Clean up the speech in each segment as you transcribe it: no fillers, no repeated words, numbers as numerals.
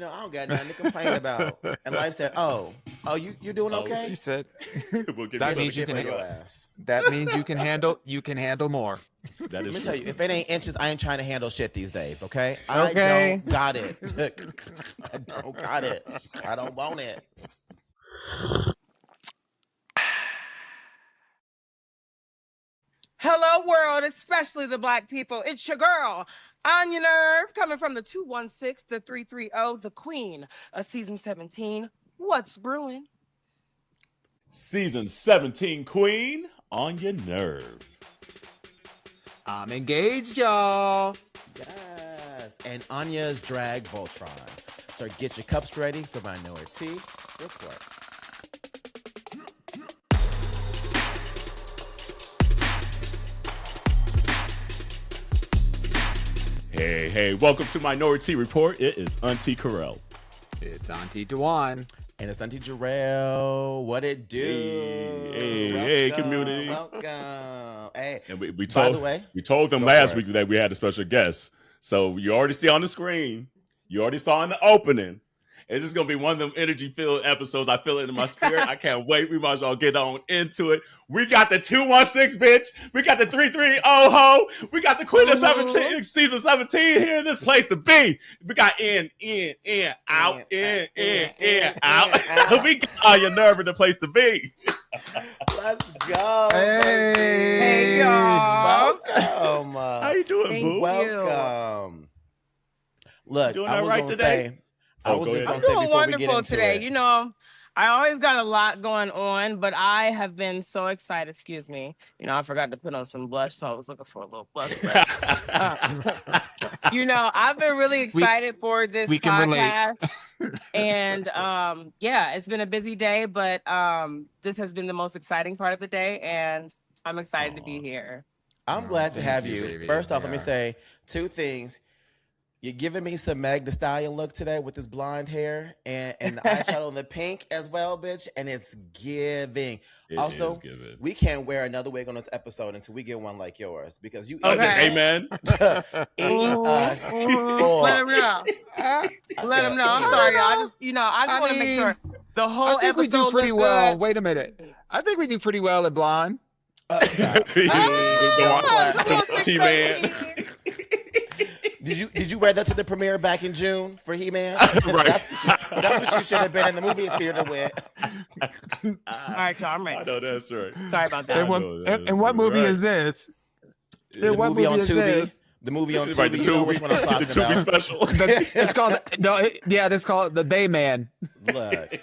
I don't got nothing to complain about. And life said, oh, you doing okay? She said, We'll give that you means you something can to your think about. ass. that means you can handle more. That Let is me true. tell you, if it ain't inches, I ain't trying to handle shit these days, okay? Okay. I don't got it. I don't got it. I don't want it. Hello, world, especially the Black people. It's your girl, Onya Nurve, coming from the 216 to 330, the queen of season 17. What's brewing? Season 17 queen, Onya Nurve. I'm engaged, y'all. Yes. And Anya's Drag Vultron. So get your cups ready for Minoritea Report. Hey, welcome to Minoritea Report. It is Auntie Carell. It's Auntea Dawon. And it's Auntie Jarrell. What it do? Hey, community. Welcome. Hey, And we by the way, told them go last for it. week that we had a special guest. So you already see on the screen. You already saw in the opening. It's just going to be one of them energy-filled episodes. I feel it in my spirit. I can't wait. We might as well get on into it. We got the 216, bitch. We got the 330 ho. We got the Queen of 17, season 17 here in this place to be. We got in, out, out. We got your nerve in the place to be. Let's go. Hey. baby. Hey, y'all. Welcome. How you doing, Thank boo? you. Welcome. Look, Doing I all was right gonna today? say, I was go just ahead. gonna I'm say doing before we get wonderful into today. it. I always got a lot going on, but I have been so excited. Excuse me. I forgot to put on some blush, so I was looking for a little blush. I've been really excited for this we can relate. podcast. And it's been a busy day, but this has been the most exciting part of the day, and I'm excited to be here. I'm glad to Thank have you, you. baby. First off, We let me are. say two things. You're giving me some Meg Thee Stallion look today with this blonde hair and the eyeshadow and the pink as well, bitch. And it's giving. It Also, is giving. we can't wear another wig on this episode until we get one like yours because you Okay. Amen. eat us. Let him know. Let him know. I'm sorry, y'all. I just want to make sure the whole I think we episode do pretty looks well. good. Wait a minute. I think we do pretty well at blonde. Stop. See, Go don't on. clap. T-Man. Did you wear that to the premiere back in June for He-Man? Right. That's what you should have been in the movie theater with. All right, y'all. I'm I ready. know that's right. Sorry about that. And what movie is this? The what movie on is Tubi. this? The movie on This is Tubi. right, the You know Tubi. which one I'm The talking Tubi about. special. It's called that's called The Bayman. Look,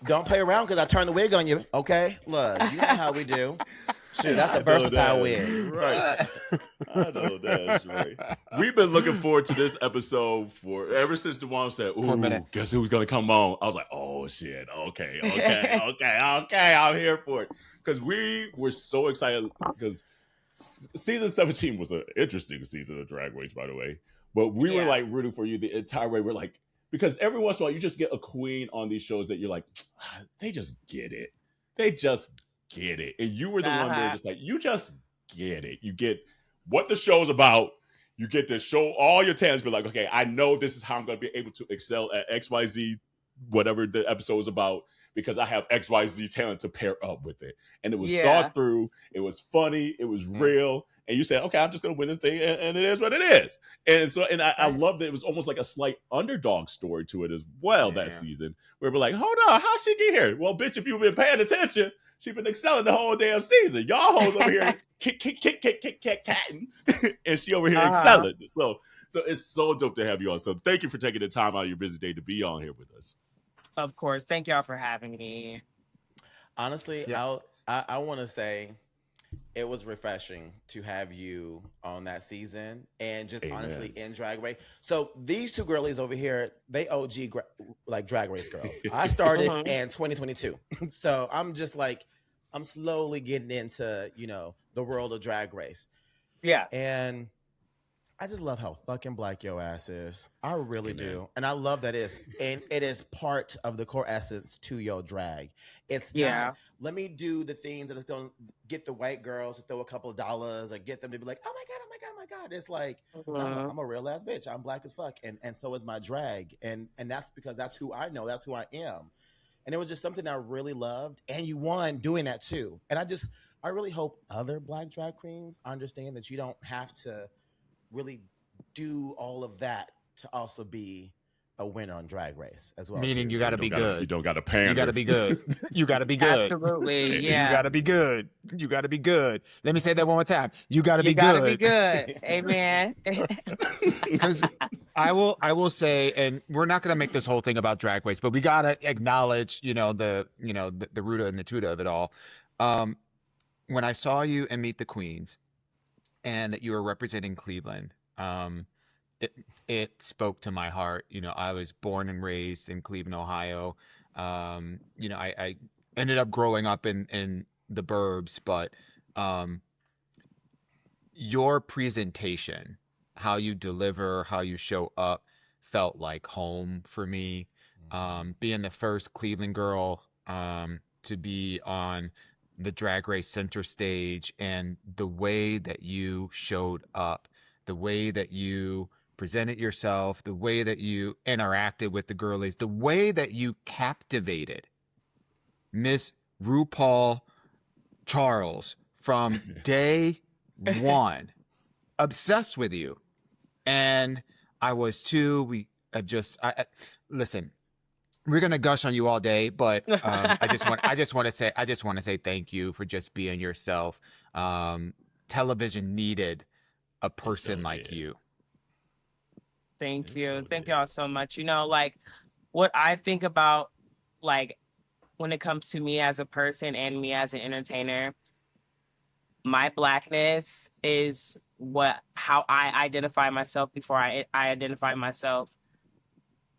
don't play around because I turn the wig on you. Okay, look, you know how we do. Shoot, that's a versatile wig. Right. I know that's right. We've been looking forward to this episode ever since Dawon said, For a minute. "Ooh, guess who's gonna come on?" I was like, "Oh shit, okay, I'm here for it." Because we were so excited because season 17 was an interesting season of Drag Race, by the way. But we were like rooting for you the entire way. We're like, because every once in a while you just get a queen on these shows that you're like, they just get it. They just get it. And you were the one there just like, you just get it. You get what the show's about. You get to show all your talents, be like, okay, I know this is how I'm going to be able to excel at XYZ, whatever the episode is about, because I have XYZ talent to pair up with it. And it was thought through. It was funny. It was real. And you said, okay, I'm just going to win this thing. And it is what it is. And so, I loved it. It was almost like a slight underdog story to it as well that season, where we're like, hold on, how'd she get here? Well, bitch, if you've been paying attention, she's been excelling the whole damn season. Y'all hoes over here catting, and she over here excelling. So it's so dope to have you on. So thank you for taking the time out of your busy day to be on here with us. Of course. Thank y'all for having me. Honestly, I want to say it was refreshing to have you on that season and just honestly in Drag Race. So these two girlies over here, they OG like Drag Race girls. I started in 2022. So I'm just like, I'm slowly getting into, the world of Drag Race. Yeah. And I just love how fucking black your ass is. I really do. And I love that it is part of the core essence to your drag. It's not, let me do the things that is going to get the white girls to throw a couple of dollars or get them to be like, oh my God, my God, it's like, no, I'm a real ass bitch. I'm black as fuck. And so is my drag. And that's because that's who I know. That's who I am. And it was just something I really loved. And you won doing that too. And I really hope other black drag queens understand that you don't have to really do all of that to also be a winner on Drag Race as well. Meaning you got to be good. You don't got to pander. You got to be good. You got to be good. Absolutely, yeah. You got to be good. You got to be good. Let me say that one more time. You got to be You gotta good. be good. Amen. Because I will say, and we're not going to make this whole thing about Drag Race, but we got to acknowledge, the Ruta and the Tuta of it all. When I saw you and Meet the Queens, and that you were representing Cleveland, it spoke to my heart. I was born and raised in Cleveland, Ohio. I ended up growing up in the burbs, but your presentation, how you deliver, how you show up, felt like home for me. Being the first Cleveland girl to be on the Drag Race center stage, and the way that you showed up, the way that you presented yourself, the way that you interacted with the girlies, the way that you captivated Miss RuPaul Charles from day one. Obsessed with you. And I was too. Listen, we're gonna gush on you all day, but I just want to say thank you for just being yourself. Television needed a person like you. Thank you. Thank y'all so much. Like what I think about, like when it comes to me as a person and me as an entertainer, my blackness is how I identify myself before I identify myself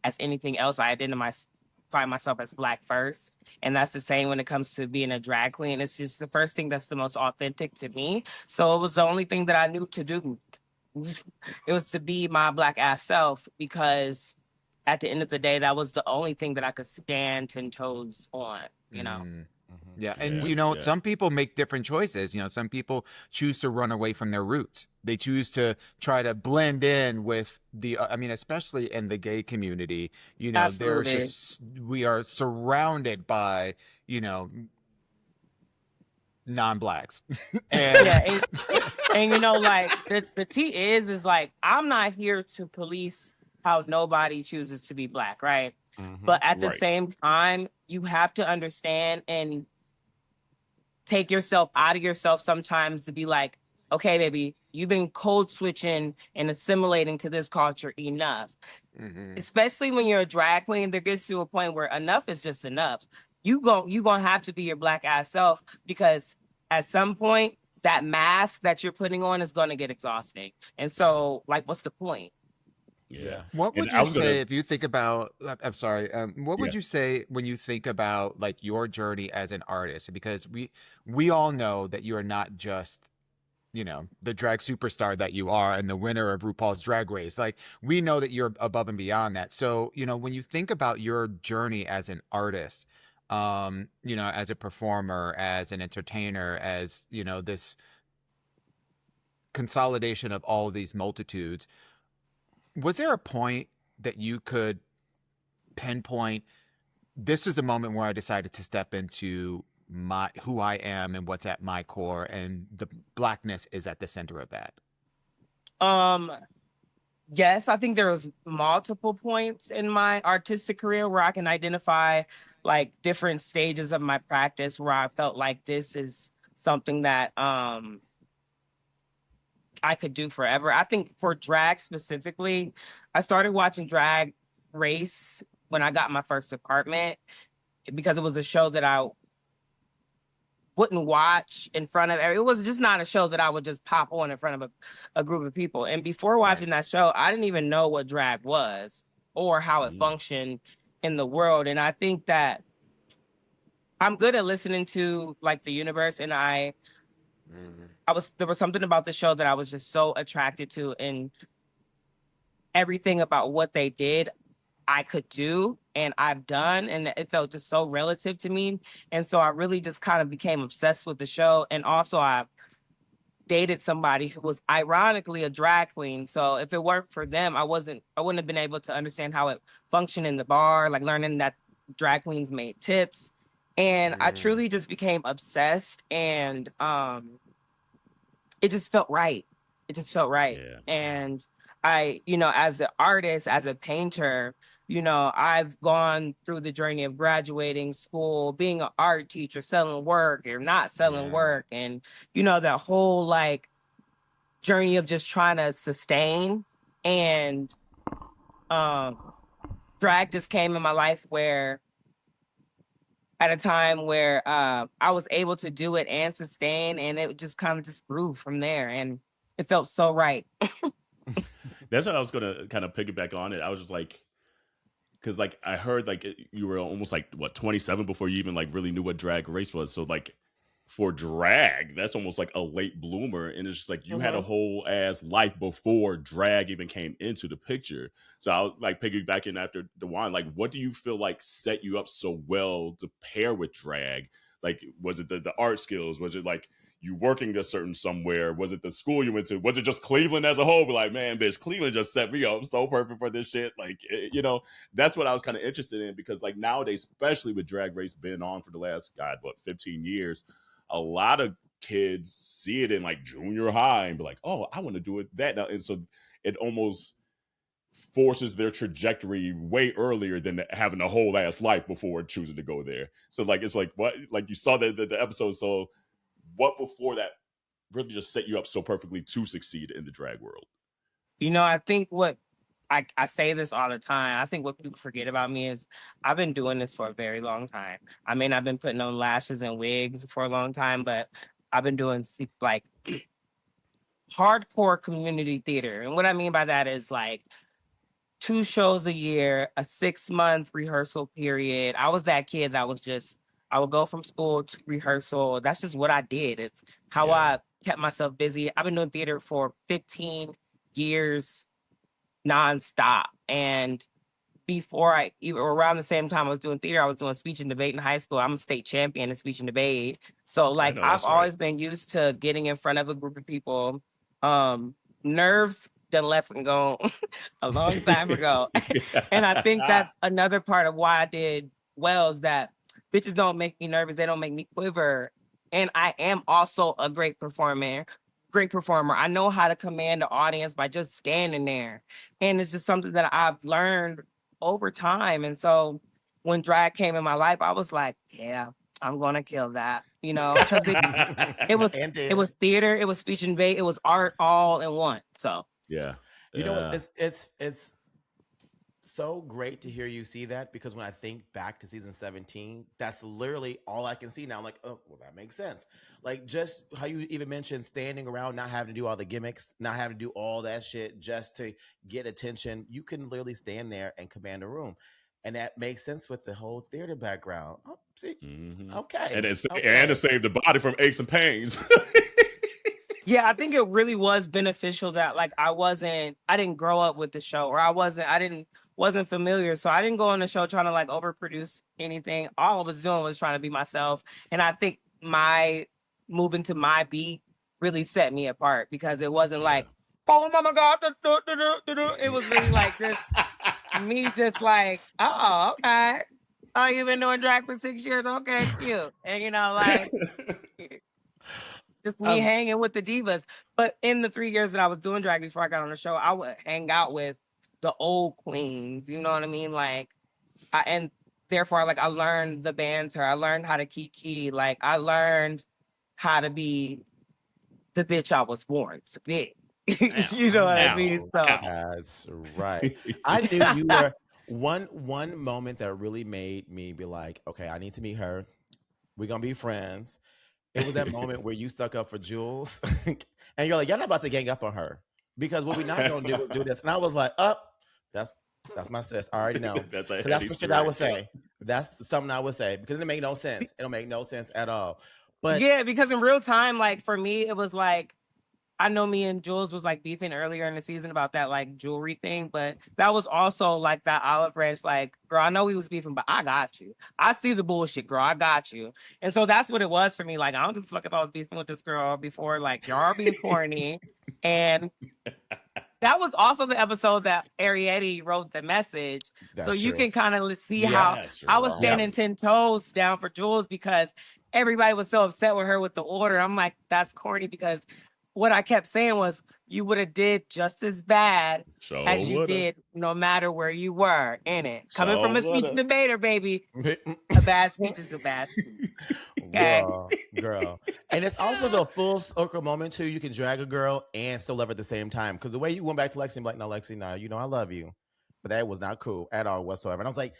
as anything else. I identify myself as black first. And that's the same when it comes to being a drag queen. It's just the first thing that's the most authentic to me. So it was the only thing that I knew to do. It was to be my black ass self, because at the end of the day, that was the only thing that I could stand 10 toes on, Yeah. And, some people make different choices. Some people choose to run away from their roots. They choose to try to blend in with especially in the gay community, Absolutely. we are surrounded by, non-blacks. And yeah. And like the tea is like, I'm not here to police how nobody chooses to be black. Right. Mm-hmm. But at the same time, you have to understand and take yourself out of yourself sometimes to be like, okay, baby, you've been code switching and assimilating to this culture enough. Mm-hmm. Especially when you're a drag queen, there gets to a point where enough is just enough. You gonna have to be your black ass self, because at some point that mask that you're putting on is gonna get exhausting. And so, like, what's the point? Yeah. What would you say if you think about, I'm sorry, what would you say when you think about like your journey as an artist? Because we all know that you are not just, the drag superstar that you are and the winner of RuPaul's Drag Race. Like, we know that you're above and beyond that. So, when you think about your journey as an artist, as a performer, as an entertainer, as, this consolidation of all of these multitudes, was there a point that you could pinpoint, this is a moment where I decided to step into who I am and what's at my core, and the blackness is at the center of that? Yes, I think there was multiple points in my artistic career where I can identify like different stages of my practice where I felt like this is something that I could do forever. I think for drag specifically, I started watching Drag Race when I got my first apartment, because it was a show that I wouldn't watch in front of it was just not a show that I would just pop on in front of a group of people. And before watching that show, I didn't even know what drag was or how it functioned in the world. And I think that I'm good at listening to like the universe, and there was something about the show that I was just so attracted to, and everything about what they did I could do and I've done, and it felt just so relative to me. And so I really just kind of became obsessed with the show. And also I dated somebody who was ironically a drag queen. So if it weren't for them, I wouldn't have been able to understand how it functioned in the bar, like learning that drag queens made tips. And I truly just became obsessed, and it just felt right. It just felt right. Yeah. And I, as an artist, as a painter, I've gone through the journey of graduating school, being an art teacher, selling work or not selling work. And, that whole like journey of just trying to sustain. And drag just came in my life at a time where I was able to do it and sustain, and it just kind of just grew from there. And it felt so right. That's what I was going to kind of piggyback on it. I was just like, because like I heard like you were almost like 27 before you even like really knew what drag race was. So like for drag, that's almost like a late bloomer, and it's just like you had a whole ass life before drag even came into the picture. So I was like piggybacking after Dawon, like what do you feel like set you up so well to pair with drag? Like was it the art skills? Was it like you working a certain somewhere? Was it the school you went to? Was it just Cleveland as a whole? Be like, man, bitch, Cleveland just set me up so perfect for this shit. Like, that's what I was kind of interested in, because like nowadays, especially with Drag Race been on for the last, 15 years, a lot of kids see it in like junior high and be like, oh, I want to do it that now. And so it almost forces their trajectory way earlier than having a whole ass life before choosing to go there. So like, it's like, what, like you saw the episode. So what before that really just set you up so perfectly to succeed in the drag world? I think what I say this all the time. I think what people forget about me is I've been doing this for a very long time. I mean, I've been putting on lashes and wigs for a long time, but I've been doing like hardcore community theater. And what I mean by that is like 2 shows a year, a 6-month rehearsal period. I was that kid that was just, I would go from school to rehearsal. That's just what I did. It's how I kept myself busy. I've been doing theater for 15 years nonstop. And around the same time I was doing theater, I was doing speech and debate in high school. I'm a state champion in speech and debate. So like I've always been used to getting in front of a group of people. Nerves done left and gone a long time ago. And I think that's another part of why I did well, is that bitches don't make me nervous. They don't make me quiver. And I am also a great performer. I know how to command the audience by just standing there. And it's just something that I've learned over time. And so when drag came in my life, I was like, yeah, I'm going to kill that, because it was theater, it was speech and debate, it was art all in one. So yeah. You know, it's so great to hear you see that, because when I think back to season 17, that's literally all I can see now. I'm like, oh, well, that makes sense. Like just how you even mentioned standing around, not having to do all the gimmicks, not having to do all that shit just to get attention. You can literally stand there and command a room. And that makes sense with the whole theater background. Oh, see, okay. And to save the body from aches and pains. Yeah, I think it really was beneficial that like I didn't grow up with the show, or I wasn't familiar. So I didn't go on the show trying to like overproduce anything. All I was doing was trying to be myself. And I think my moving to my beat really set me apart, because it wasn't like, oh my God, it was really like just me just like, oh, okay. Oh, you've been doing drag for 6 years? Okay, cute. And like just me hanging with the divas. But in the 3 years that I was doing drag before I got on the show, I would hang out with the old queens. You know what I mean? Like, and therefore, like, I learned the banter. I learned how to kiki. Like, I learned how to be the bitch I was born to be. You know what I mean? So that's right. I knew you were one moment that really made me be like, okay, I need to meet her. We're gonna be friends. It was that moment where you stuck up for Jules, and you're like, "You're not about to gang up on her, because what we're not gonna do is do this." And I was like, that's my sis. I already know. That's the shit I would say. That's something I would say, because it make no sense. It'll make no sense at all. But yeah, because in real time, like for me, it was like I know me and Jules was like beefing earlier in the season about that like jewelry thing, but that was also like that olive branch, like, girl, I know we was beefing, but I got you. I see the bullshit, girl. I got you. And so that's what it was for me. Like, I don't give a fuck if I was beefing with this girl before, like, y'all are being corny. And that was also the episode that Arietti wrote the message. So you can kind of see how I was standing 10 toes down for Jules because everybody was so upset with her with the order. I'm like, that's corny, because what I kept saying was you would have did just as bad as you did no matter where you were in it. Coming from a speech debater, baby. A bad speech is a bad speech. Okay. Girl. And it's also the full circle moment too. You can drag a girl and still love her at the same time. Because the way you went back to Lexi and be like, no, Lexi, no, you know I love you. But that was not cool at all whatsoever. And I was like,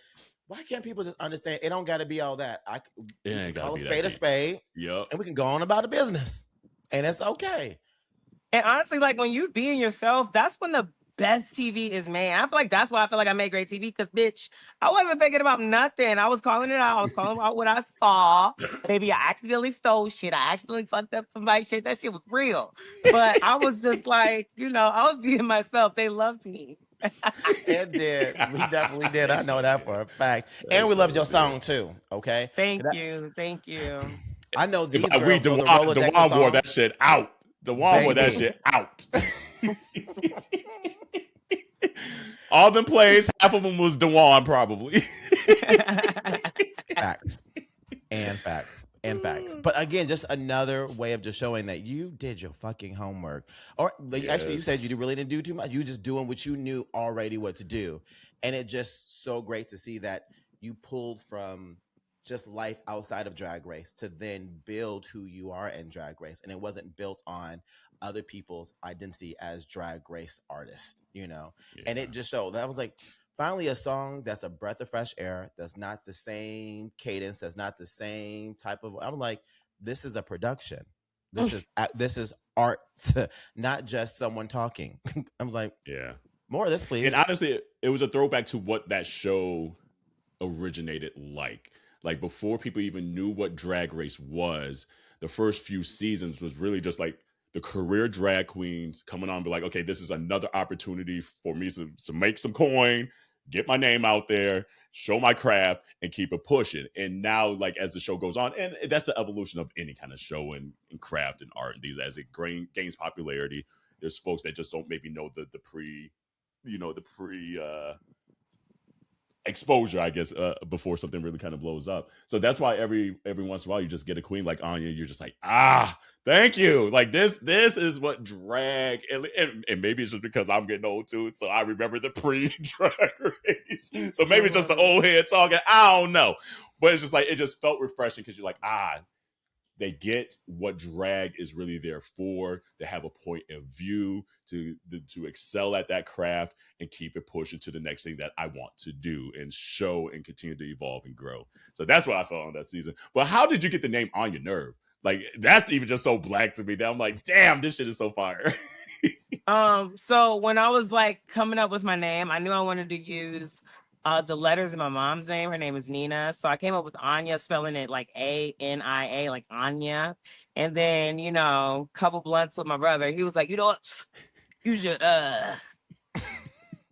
why can't people just understand? It don't got to be all that. We can call a spade. Yep. And we can go on about the business. And it's okay. And honestly, like when you being yourself, that's when the best TV is made. I feel like that's why I feel like I made great TV, because bitch, I wasn't thinking about nothing. I was calling it out. I was calling out what I saw. Maybe I accidentally stole shit. I accidentally fucked up somebody's shit. That shit was real. But I was just like, I was being myself. They loved me. It did. We definitely did. I know that for a fact. And we loved your song too. Okay. Thank you. I know these girls know the Rolodex of songs. Wore that shit out. Dawon wore that shit out. All them plays, half of them was Dawon probably. Facts. But again, just another way of just showing that you did your fucking homework. Or actually, you said you really didn't do too much. You just doing what you knew already what to do. And it's just so great to see that you pulled from just life outside of Drag Race to then build who you are in Drag Race. And it wasn't built on other people's identity as Drag Race artists, And it just showed. That was like, finally a song that's a breath of fresh air, that's not the same cadence, that's not the same type of, I'm like, this is a production. This is art, not just someone talking. I was like, more of this, please. And honestly, it was a throwback to what that show originated like. Like before people even knew what Drag Race was, the first few seasons was really just like the career drag queens coming on and be like, okay, this is another opportunity for me to make some coin, get my name out there, show my craft, and keep it pushing. And now, like, as the show goes on, and that's the evolution of any kind of show and craft and art. As it gains popularity, there's folks that just don't maybe know the pre exposure, I guess, before something really kind of blows up. So that's why every once in a while you just get a queen like Onya, you're just like, thank you. Like this is what drag, and maybe it's just because I'm getting old too, so I remember the pre-Drag Race. So maybe it's just the old head talking. I don't know, but it's just like it just felt refreshing because you're like, they get what drag is really there for. They have a point of view to excel at that craft and keep it pushing to the next thing that I want to do and show and continue to evolve and grow. So that's what I felt on that season. But how did you get the name Onya Nurve? Like, that's even just so black to me that I'm like, damn, this shit is so fire. So when I was like coming up with my name, I knew I wanted to use the letters of my mom's name. Her name is Nina. So I came up with Anya, spelling it like A-N-I-A, like Anya. And then, a couple blunts with my brother. He was like, you know what? You should,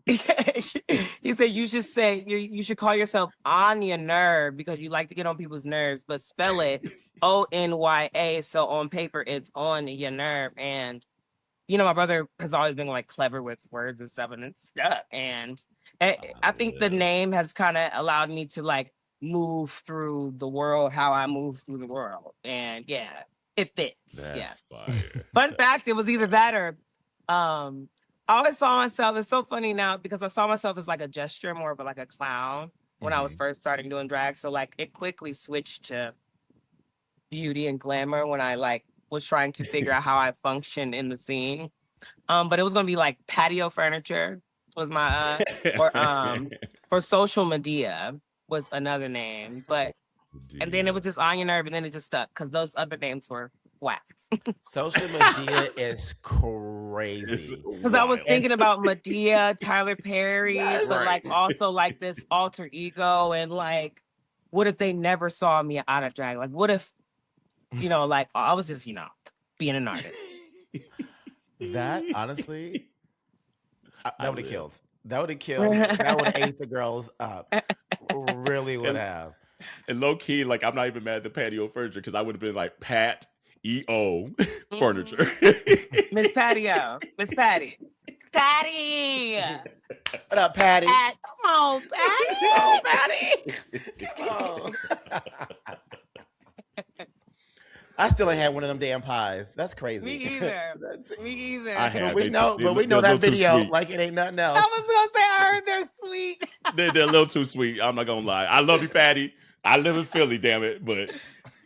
he said, you should call yourself Onya Nurve because you like to get on people's nerves, but spell it O-N-Y-A. So on paper, it's on your nerve. And, my brother has always been like clever with words and stuff, and it's stuck. And I think the name has kind of allowed me to like move through the world how I move through the world. And it fits. That's fire. Fun fact, it was either that or I always saw myself, it's so funny now because I saw myself as like a gesture, more of like a clown when I was first starting doing drag. So like it quickly switched to beauty and glamour when I like was trying to figure out how I functioned in the scene. But it was gonna be like patio furniture was my or social media was another name. But and then it was just Onya Nurve, and then it just stuck because those other names were whack. Social media is crazy. Because I was thinking about Medea, Tyler Perry, but like also like this alter ego, and like, what if they never saw me out of drag? Like, what if, like I was just, being an artist. That honestly, that would have killed. That would have killed. That would have ate the girls up. Really would have. And low key, like I'm not even mad at the patio furniture because I would have been like Pat EO furniture. Miss Patio. Miss Patty. Patty. What up, Patty? Pat, come on, Patty. Oh, Patty. Come on. I still ain't had one of them damn pies. That's crazy. Me either. Me either. I have. But we know that video like it ain't nothing else. I was gonna say I heard they're sweet. They're a little too sweet. I'm not gonna lie. I love you, Patty. I live in Philly, damn it, but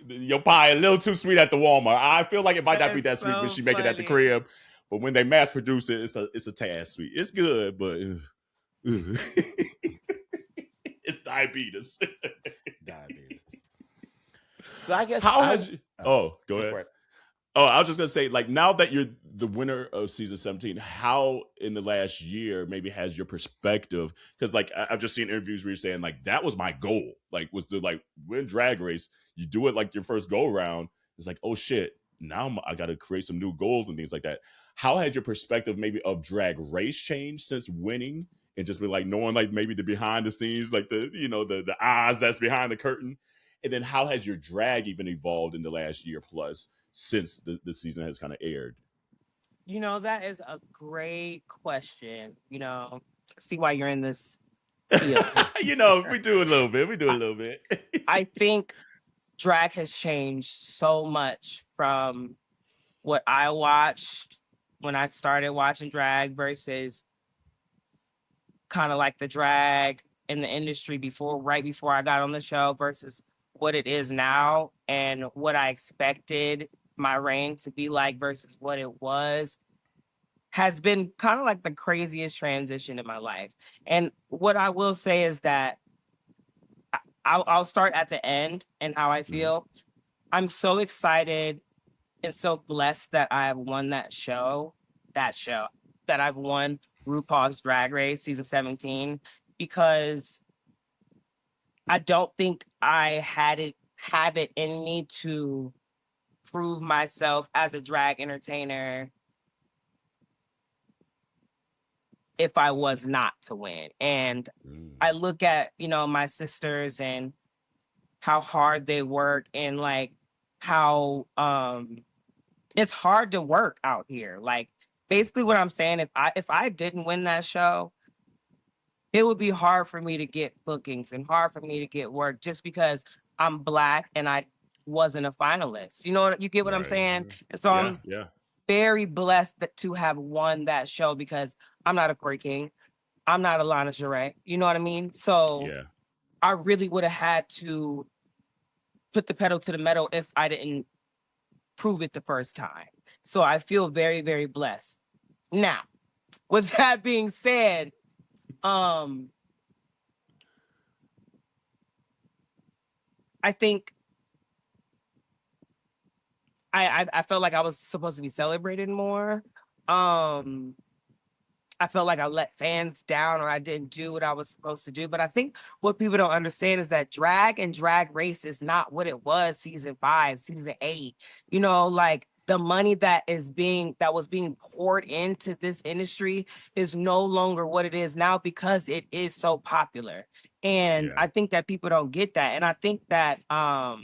your pie a little too sweet at the Walmart. I feel like it might not be that sweet when she make it at the crib, but when they mass produce it, it's a tad sweet. It's good, but it's diabetes. So I guess go ahead. Oh, I was just gonna say, like, now that you're the winner of season 17, how in the last year maybe has your perspective? Because like I've just seen interviews where you're saying like that was my goal, like was to like win Drag Race. You do it like your first go around. It's like, oh shit, now I got to create some new goals and things like that. How has your perspective maybe of Drag Race changed since winning and just be like knowing like maybe the behind the scenes, like the eyes that's behind the curtain, and then how has your drag even evolved in the last year plus? Since the season has kind of aired? That is a great question. See why you're in this field. We do a little bit. I think drag has changed so much from what I watched when I started watching drag versus kind of like the drag in the industry right before I got on the show versus what it is now and what I expected my reign to be like versus what it was has been kind of like the craziest transition in my life. And what I will say is that I'll start at the end and how I feel. I'm so excited and so blessed that I have won that I've won RuPaul's Drag Race season 17, because I don't think I have it in me to prove myself as a drag entertainer if I was not to win. And I look at, my sisters and how hard they work and like how it's hard to work out here. Like basically what I'm saying, if I didn't win that show, it would be hard for me to get bookings and hard for me to get work just because I'm Black and I wasn't a finalist. You get what I'm saying? And so I'm very blessed to have won that show because I'm not a Corey King. I'm not a Lana Jarrett. You know what I mean? So I really would have had to put the pedal to the metal if I didn't prove it the first time. So I feel very, very blessed. Now, with that being said, I think I felt like I was supposed to be celebrated more. I felt like I let fans down or I didn't do what I was supposed to do. But I think what people don't understand is that drag and Drag Race is not what it was season 5, season 8. Like the money that was being poured into this industry is no longer what it is now because it is so popular. And I think that people don't get that. And I think that I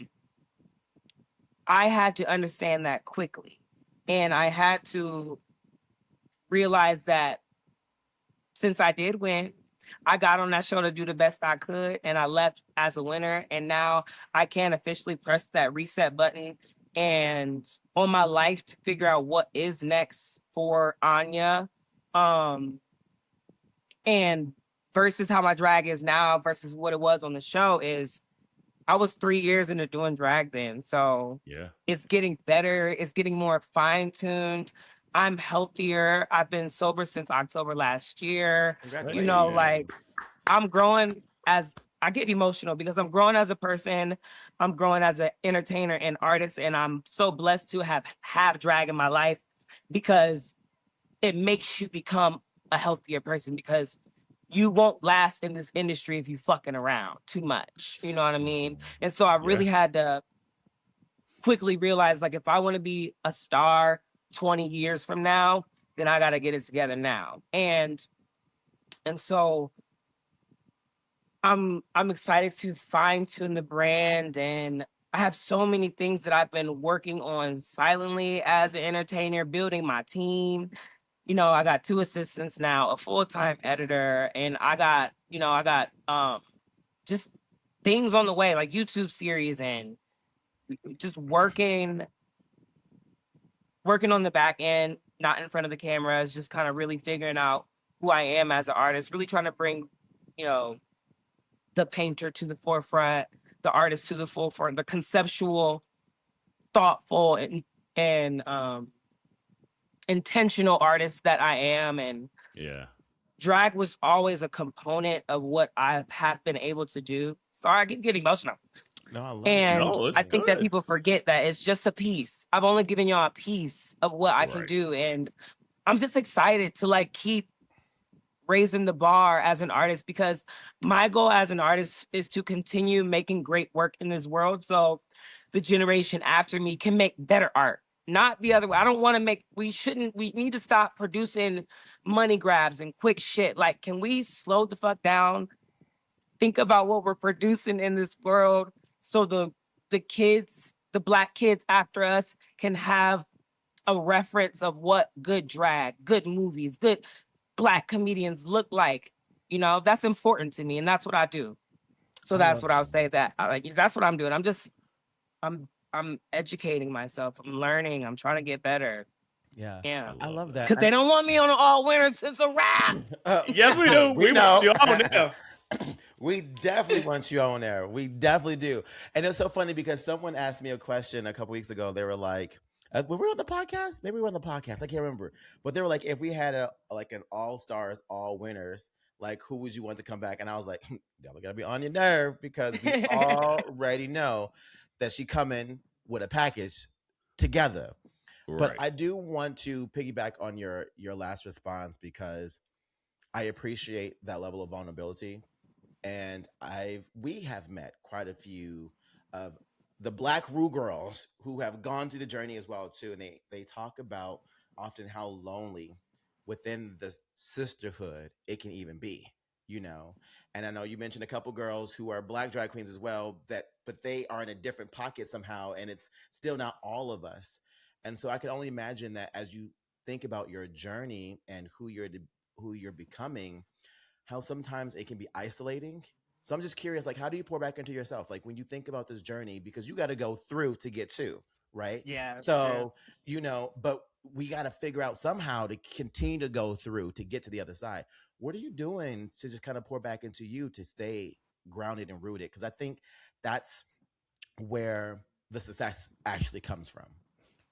had to understand that quickly. And I had to realize that since I did win, I got on that show to do the best I could, and I left as a winner. And now I can officially press that reset button and on my life to figure out what is next for Onya. And versus how my drag is now versus what it was on the show is I was 3 years into doing drag then. So it's getting better. It's getting more fine-tuned. I'm healthier. I've been sober since October last year. Like I'm growing I get emotional because I'm growing as a person. I'm growing as an entertainer and artist. And I'm so blessed to have drag in my life because it makes you become a healthier person because you won't last in this industry if you fucking around too much. You know what I mean? And so I really had to quickly realize, like, if I want to be a star 20 years from now, then I got to get it together now. And so I'm excited to fine tune the brand, and I have so many things that I've been working on silently as an entertainer, building my team. You know, I got 2 assistants now, a full-time editor, and I got just things on the way, like YouTube series, and just working on the back end, not in front of the cameras, just kind of really figuring out who I am as an artist, really trying to bring, you know, the painter to the forefront, the artist to the forefront, the conceptual, thoughtful, and intentional artist that I am. And Yeah. drag was always a component of what I have been able to do. Sorry, I keep getting emotional. No, I love And No, it's I think that good. people forget that it's just a piece. I've only given y'all a piece of what I can Right. do. And I'm just excited to like keep raising the bar as an artist, because my goal as an artist is to continue making great work in this world so the generation after me can make better art, not the other way. I don't want to make, we need to stop producing money grabs and quick shit. Like, can we slow the fuck down, think about what we're producing in this world, so the kids, the Black kids after us, can have a reference of what good drag, good movies, good Black comedians look like. You know, that's important to me, and that's what I do. So that's what I'll say, that that's what I'm doing. I'm educating myself. I'm learning. I'm trying to get better. Yeah. Yeah. I love that. Because they don't want me on an all winners. It's a wrap. Yes, we do. We We know. want you on there. We definitely want you on there. We definitely do. And it's so funny because someone asked me a question a couple weeks ago. They were like, were we on the podcast? Maybe we were on the podcast. I can't remember. But they were like, if we had an all stars, all winners, like who would you want to come back? And I was like, y'all gotta be on your nerve, because we already know that she coming with a package together. Right. But I do want to piggyback on your last response, because I appreciate that level of vulnerability. And we have met quite a few of the Black Ru girls who have gone through the journey as well too, and they talk about often how lonely within the sisterhood it can even be, you know. And I know you mentioned a couple girls who are Black drag queens as well, but they are in a different pocket somehow, and it's still not all of us. And so I can only imagine that as you think about your journey and who you're becoming, how sometimes it can be isolating. So I'm just curious, like, how do you pour back into yourself? Like, when you think about this journey, because you got to go through to get to, right? Yeah. So, you know, but we got to figure out somehow to continue to go through to get to the other side. What are you doing to just kind of pour back into you to stay grounded and rooted? Because I think that's where the success actually comes from.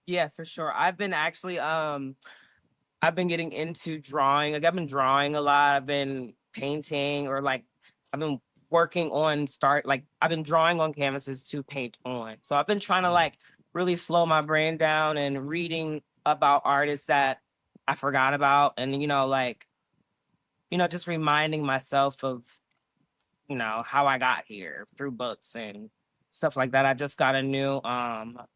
Yeah, for sure. I've been actually, I've been getting into drawing. Like, I've been drawing a lot. I've been painting, or like I've been working on I've been drawing on canvases to paint on. So I've been trying to like really slow my brain down and reading about artists that I forgot about, and just reminding myself of how I got here through books and stuff like that. I just got a new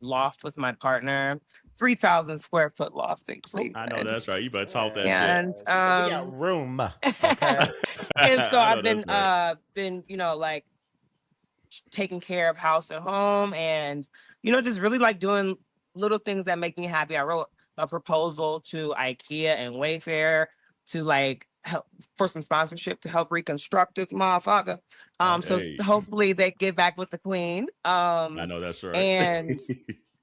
loft with my partner, 3,000 square foot loft in Cleveland. I know that's right. You better talk that And shit. We got room. Okay. And so I I've know that's been like taking care of house and home, and just really like doing little things that make me happy. I wrote a proposal to IKEA and Wayfair to like help for some sponsorship to help reconstruct this motherfucker. So Hey. hopefully they get back with the queen. I know that's right. And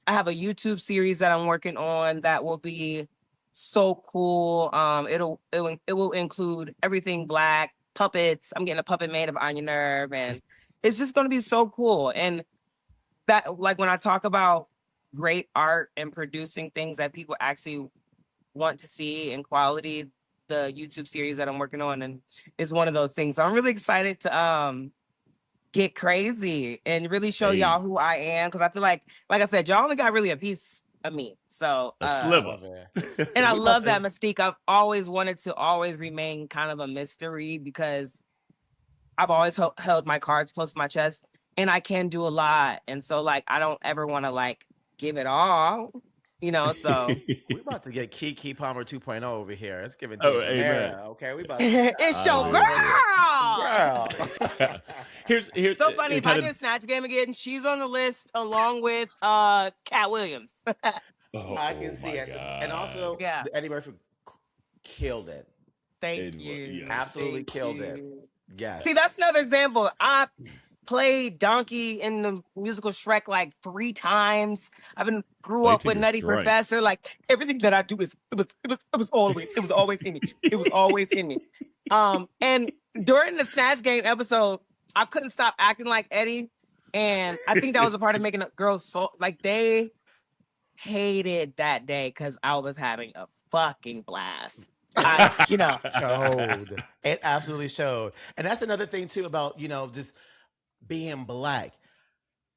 I have a YouTube series that I'm working on that will be so cool. It will include everything Black, puppets. I'm getting a puppet made of Onya Nurve, and it's just going to be so cool. And that, like, when I talk about great art and producing things that people actually want to see in quality, the YouTube series that I'm working on and is one of those things. So I'm really excited to get crazy and really show y'all who I am, because I feel like I said, y'all only got really a piece of me. So a sliver. And I love that mystique. I've always wanted to remain kind of a mystery, because I've always held my cards close to my chest, and I can do a lot. And so like I don't ever want to like give it all. You know, so We about to get Kiki Palmer 2.0 over here. It's giving Oh, Tia amen. Tamara. Okay, we about to it's I your live girl. girl. here's So funny. it If I kind of. did Snatch Game again, she's on the list along with Cat Williams. I can Oh see my it, and god! also Yeah. Eddie Murphy killed it. Thank you. Yes. Absolutely Thank killed it. you. Yes. See, that's another example. I played Donkey in the musical Shrek like 3 times. Grew Play up to with your Nutty strengths. Professor. Like everything that I do it was always in me. It was always in me. And during the Snatch Game episode, I couldn't stop acting like Eddie. And I think that was a part of making the girls so like they hated that day because I was having a fucking blast. Showed. It absolutely showed. And that's another thing too about, just being black.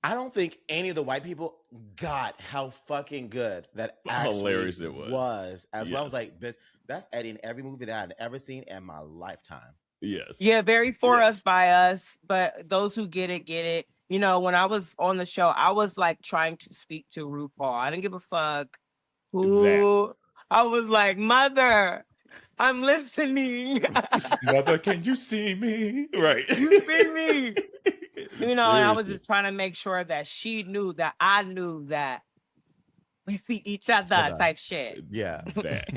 I don't think any of the white people got how fucking good that actually hilarious it was. as well. I was Yes. like, bitch, that's Eddie in every movie that I've ever seen in my lifetime. Yes. Yeah, very for us by us, but those who get it, get it. You know, when I was on the show, I was like trying to speak to RuPaul. I didn't give a fuck who. I was like, Mother, I'm listening. Mother, can you see me? Right. You see me. You know, and I was Seriously. just trying to make sure that she knew that I knew that we see each other type shit. Yeah. That.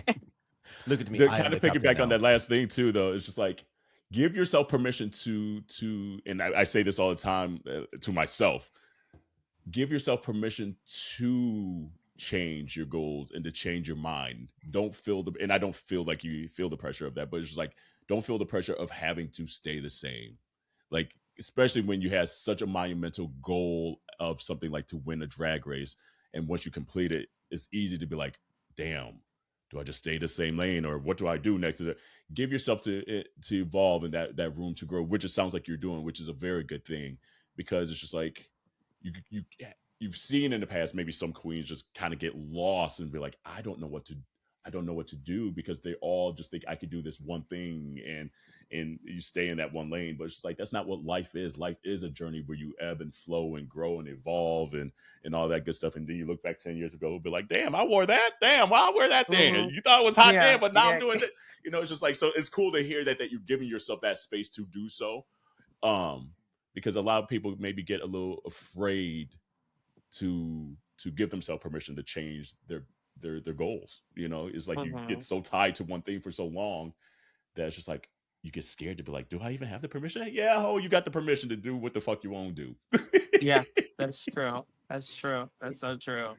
Look at me. To kind of piggyback on that last thing too, though, it's just like give yourself permission to, and I say this all the time to myself. Give yourself permission to change your goals and to change your mind. Don't feel and I don't feel like you feel the pressure of that, but it's just like don't feel the pressure of having to stay the same. Like especially when you have such a monumental goal of something like to win a drag race, and once you complete it, it's easy to be like, damn, do I just stay the same lane or what do I do next? Give yourself to evolve and that room to grow, which it sounds like you're doing, which is a very good thing, because it's just like you've seen in the past maybe some queens just kind of get lost and be like, I don't know what to do, because they all just think I could do this one thing, and you stay in that one lane. But it's just like that's not what life is. Life is a journey where you ebb and flow and grow and evolve and all that good stuff. And then you look back 10 years ago and be like, damn, I wore that. Damn, why I wear that then? Mm-hmm. You thought it was hot then, but now I'm doing it. You know, it's just like, so it's cool to hear that you're giving yourself that space to do so. Because a lot of people maybe get a little afraid to give themselves permission to change their goals. You know, it's like you get so tied to one thing for so long that it's just like you get scared to be like, do I even have the permission? Yeah, you got the permission to do what the fuck you want to do. Yeah, that's true. That's so true.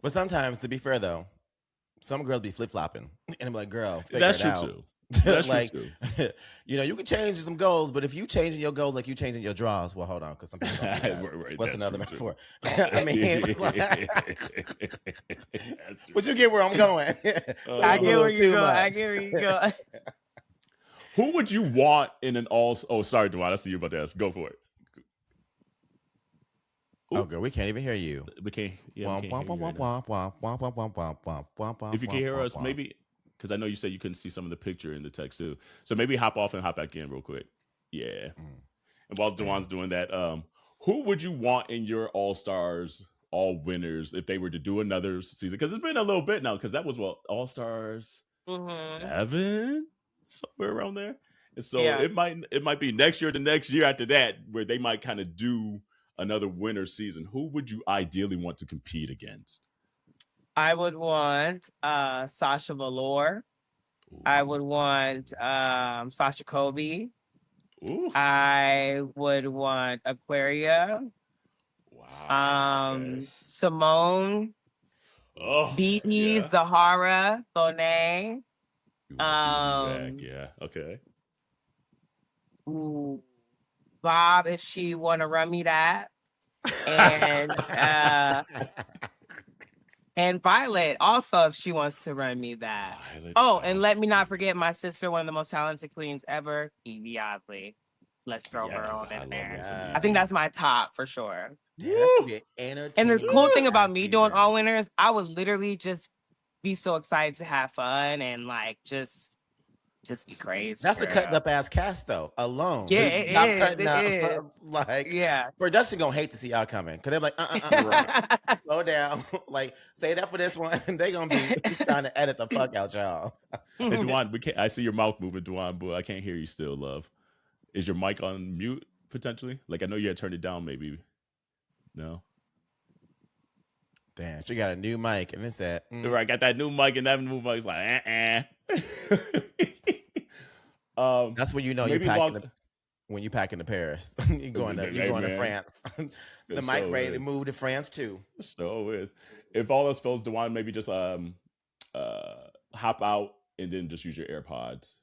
But sometimes, to be fair though, some girls be flip-flopping and I'm like, girl, figure that's it true out. Too. That's like, true. You can change some goals, but if you changing your goals like you changing your draws, well, hold on, because some people don't do that. Right, what's another metaphor? I mean, but you get where I'm going. I get where you go. I get where you go. Who would you want in an all? Oh, sorry, Dwan. I see you about to ask. Go for it. Ooh. Oh, girl, we can't even hear you. We can't. Yeah, we can't hear you. If you can hear us, maybe. Because I know you said you couldn't see some of the picture in the text too. So maybe hop off and hop back in real quick. Yeah. And while Dwan's doing that, who would you want in your All-Stars, all winners, if they were to do another season? Because it's been a little bit now, because that was All-Stars 7? Somewhere around there. And so it might be next year or the next year after that where they might kind of do another winner season. Who would you ideally want to compete against? I would want Sasha Velour. Ooh. I would want Sasha Colby. Ooh. I would want Aquaria. Wow. Simone. Zahara. Bonet. Yeah. Okay. Ooh, Bob, if she want to run me that. And and Violet also, if she wants to run me that. And let me not forget my sister, one of the most talented queens ever, Evie Oddly. Let's throw her on in there. I think that's my top for sure. And the cool thing about me doing all winners, I would literally just be so excited to have fun and like just just be crazy. That's a cutting up ass cast though, alone. Yeah, it Stop is. cutting It up. is. Like, Yeah. production gonna hate to see y'all coming because they're like, slow down. Like, say that for this one. They gonna be trying to edit the fuck out y'all. Hey, Dwan, we can't. I see your mouth moving, Dwan, but I can't hear you still, love. Is your mic on mute potentially? Like, I know you had turned it down, maybe. No. Damn, she got a new mic, and it said, I got that new mic, and that new mic's like, That's when you know you're packing. When you packing to Paris, you're going to France. The mic ready to move to France too. So is. If all else fails, Dwan, maybe just hop out and then just use your AirPods.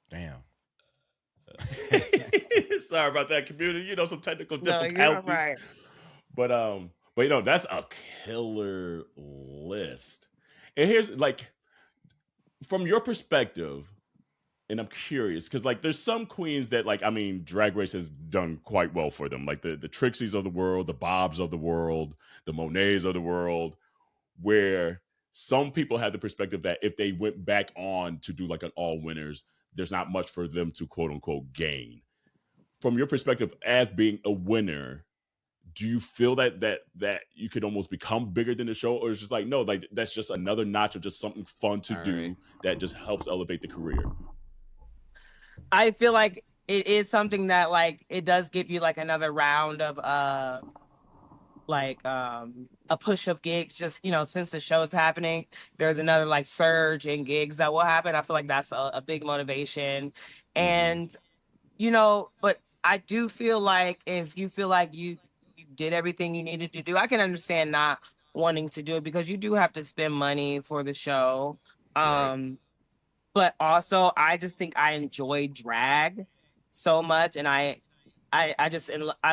Damn. Sorry about that, community. You know, some technical difficulties. No, you're right. But you know, that's a killer list. And here's like, from your perspective, and I'm curious because like there's some queens that like, I mean, Drag Race has done quite well for them, like the Trixies of the world, the Bobs of the world, the Monets of the world, where some people have the perspective that if they went back on to do like an all winners, there's not much for them to quote unquote gain. From your perspective as being a winner, do you feel that you could almost become bigger than the show, or it's just like, no, like that's just another notch of just something fun to do that just helps elevate the career? I feel like it is something that like it does give you like another round of a push of gigs. Just, you know, since the show is happening, there's another like surge in gigs that will happen. I feel like that's a big motivation. And you know, but I do feel like if you feel like you did everything you needed to do, I can understand not wanting to do it because you do have to spend money for the show. But also I just think I enjoy drag so much, and I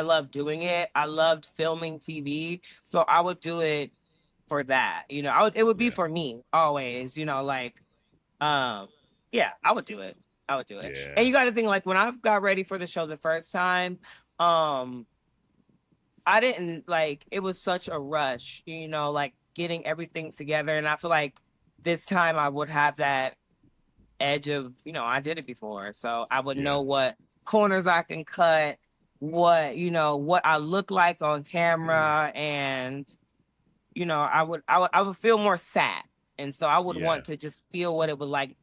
love doing it. I loved filming TV, so I would do it for that. You know, it would be for me always. You know, like, yeah, I would do it. I would do it. Yeah. And you got to think, like, when I got ready for the show the first time, I didn't like. It was such a rush. You know, like getting everything together, and I feel like this time I would have that edge of, you know, I did it before, so I would know what corners I can cut, what, you know, what I look like on camera, and you know, I would feel more sad, and so I would want to just feel what it would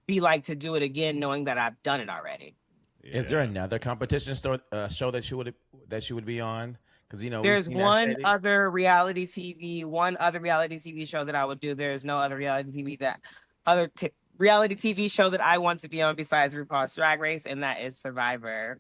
be like to do it again, knowing that I've done it already. Is there another competition show that you would be on? Because, you know, there's one other reality TV show that I would do. There's no other reality TV show that I want to be on besides RuPaul's Drag Race, and that is Survivor.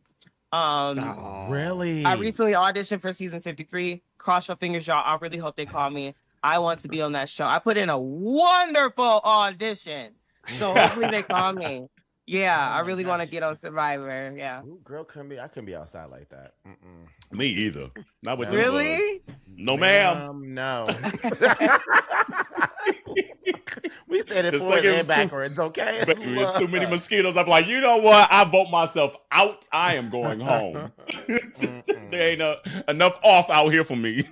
Really? I recently auditioned for season 53. Cross your fingers, y'all. I really hope they call me. I want to be on that show. I put in a wonderful audition, so hopefully they call me. Yeah, I really want to get on Survivor. Yeah. Ooh, girl, I couldn't be outside like that. Me either. Not with really. No, ma'am. No. We said it forward and backwards, okay? Too many mosquitoes. I'm like, you know what? I vote myself out. I am going home. There ain't enough off out here for me.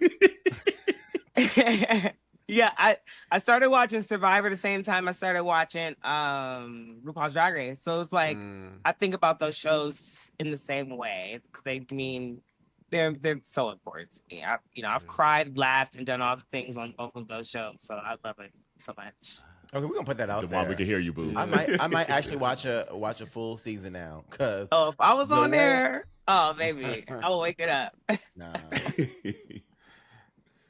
Yeah, I started watching Survivor the same time I started watching RuPaul's Drag Race. So it's like I think about those shows in the same way. They mean they're so important to me. I've cried, laughed, and done all the things on both of those shows. So I love it so much. Okay, we're gonna put that out there. We can hear you, boo. I might actually watch a full season now. Cause if I was on there, baby, I will wake it up. Nah.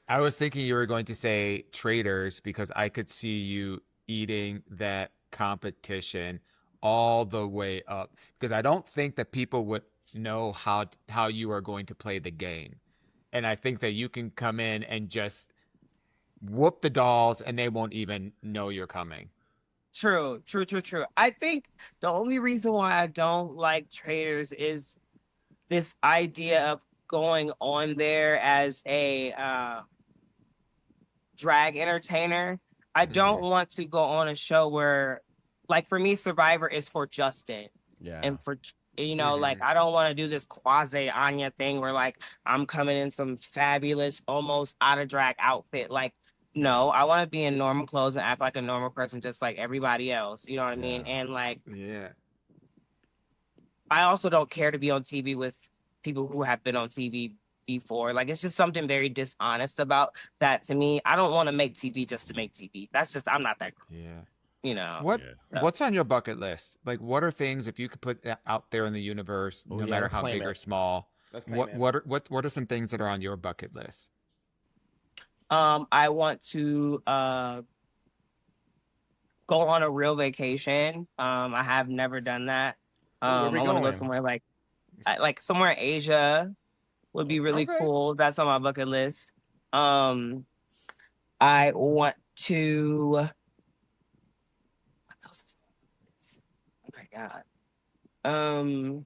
I was thinking you were going to say Traitors because I could see you eating that competition all the way up, because I don't think that people would know how you are going to play the game. And I think that you can come in and just whoop the dolls and they won't even know you're coming. True. I think the only reason why I don't like Traitors is this idea of going on there as a drag entertainer. I don't want to go on a show where, like, for me, Survivor is for Justin. Yeah. And for, you know, like, I don't want to do this quasi Anya thing where, like, I'm coming in some fabulous, almost out of drag outfit. Like, no, I want to be in normal clothes and act like a normal person, just like everybody else. You know what I mean? Yeah. And like, Yeah. I also don't care to be on TV with people who have been on TV before. Like, it's just something very dishonest about that to me. I don't want to make TV just to make TV. That's just, I'm not that, Yeah. you know. Yeah. What's on your bucket list? Like, what are things if you could put that out there in the universe, Oh, no yeah, matter let's how claim big it. or small? Let's claim What are some things that are on your bucket list? I want to go on a real vacation. I have never done that. Where we I want to go going? somewhere like somewhere in Asia would be really Okay. cool. That's on my bucket list. I want to. What else is oh my god.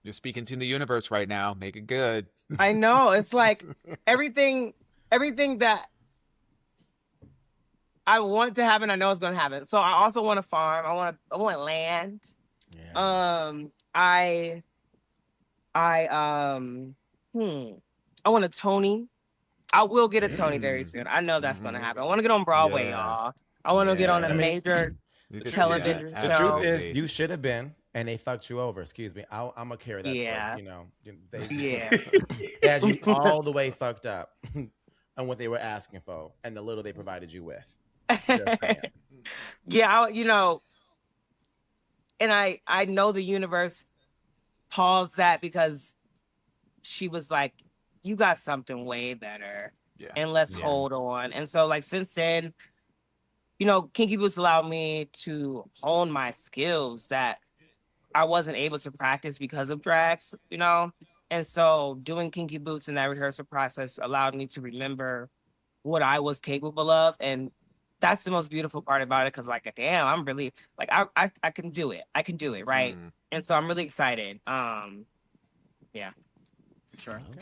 You're speaking to the universe right now. Make it good. I know it's like everything that I want to happen, I know it's gonna happen. So I also want a farm. I want land. Yeah. I want a Tony. I will get a Tony very soon. I know that's gonna happen. I want to get on Broadway, Yeah. y'all. I want to get on a Yeah. I mean, major You could see television that. The show. truth is, Absolutely. you should have been, and they fucked you over. Excuse me. I'm gonna carry that. Yeah. For, you know, they Yeah. they had you all the way fucked up on what they were asking for, and the little they provided you with. Just saying. Yeah, you know, and I know the universe paused that because she was like, you got something way better. Yeah. And let's Yeah. hold on. And so like since then, you know, Kinky Boots allowed me to hone my skills that I wasn't able to practice because of drags, you know? And so doing Kinky Boots and that rehearsal process allowed me to remember what I was capable of. And that's the most beautiful part about it. Cause like, damn, I'm really like, I can do it. I can do it. Right. And so I'm really excited. Yeah. Sure. Okay.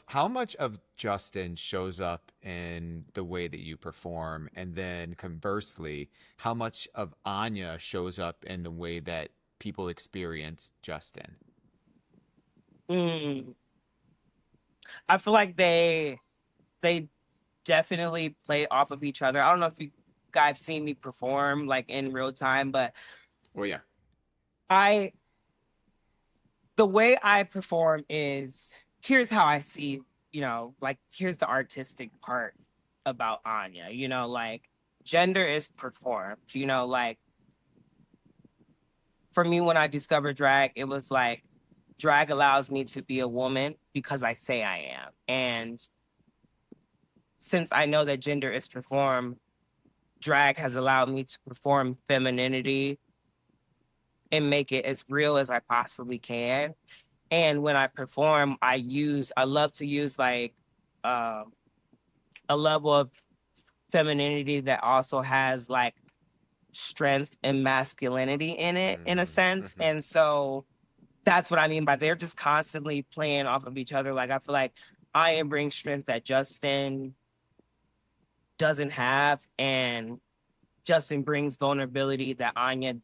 How much of Justin shows up in the way that you perform, and then conversely, how much of Anya shows up in the way that people experience Justin? I feel like they definitely play off of each other. I don't know if you guys seen me perform like in real time, but Well, yeah. the way I perform is here's how I see, you know, like here's the artistic part about Anya, you know, like gender is performed, you know, like for me when I discovered drag, it was like drag allows me to be a woman because I say I am. And since I know that gender is performed, drag has allowed me to perform femininity and make it as real as I possibly can. And when I perform, I love to use like a level of femininity that also has like strength and masculinity in it, in a sense. And so that's what I mean by they're just constantly playing off of each other. Like I feel like Anya brings strength that Justin doesn't have, and Justin brings vulnerability that Anya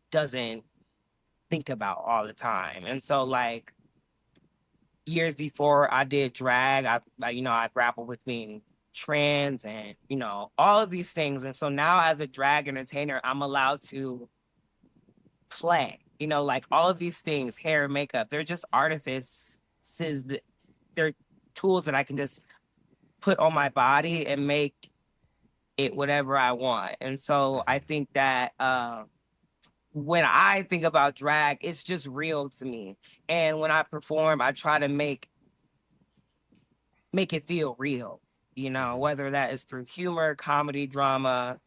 doesn't think about all the time. And so like years before I did drag, I grappled with being trans and, you know, all of these things. And so now as a drag entertainer, I'm allowed to play, you know, like all of these things, hair, makeup, they're just artifices. They're tools that I can just put on my body and make it whatever I want. And so I think that when I think about drag, it's just real to me. And when I perform, I try to make it feel real, you know, whether that is through humor, comedy, drama.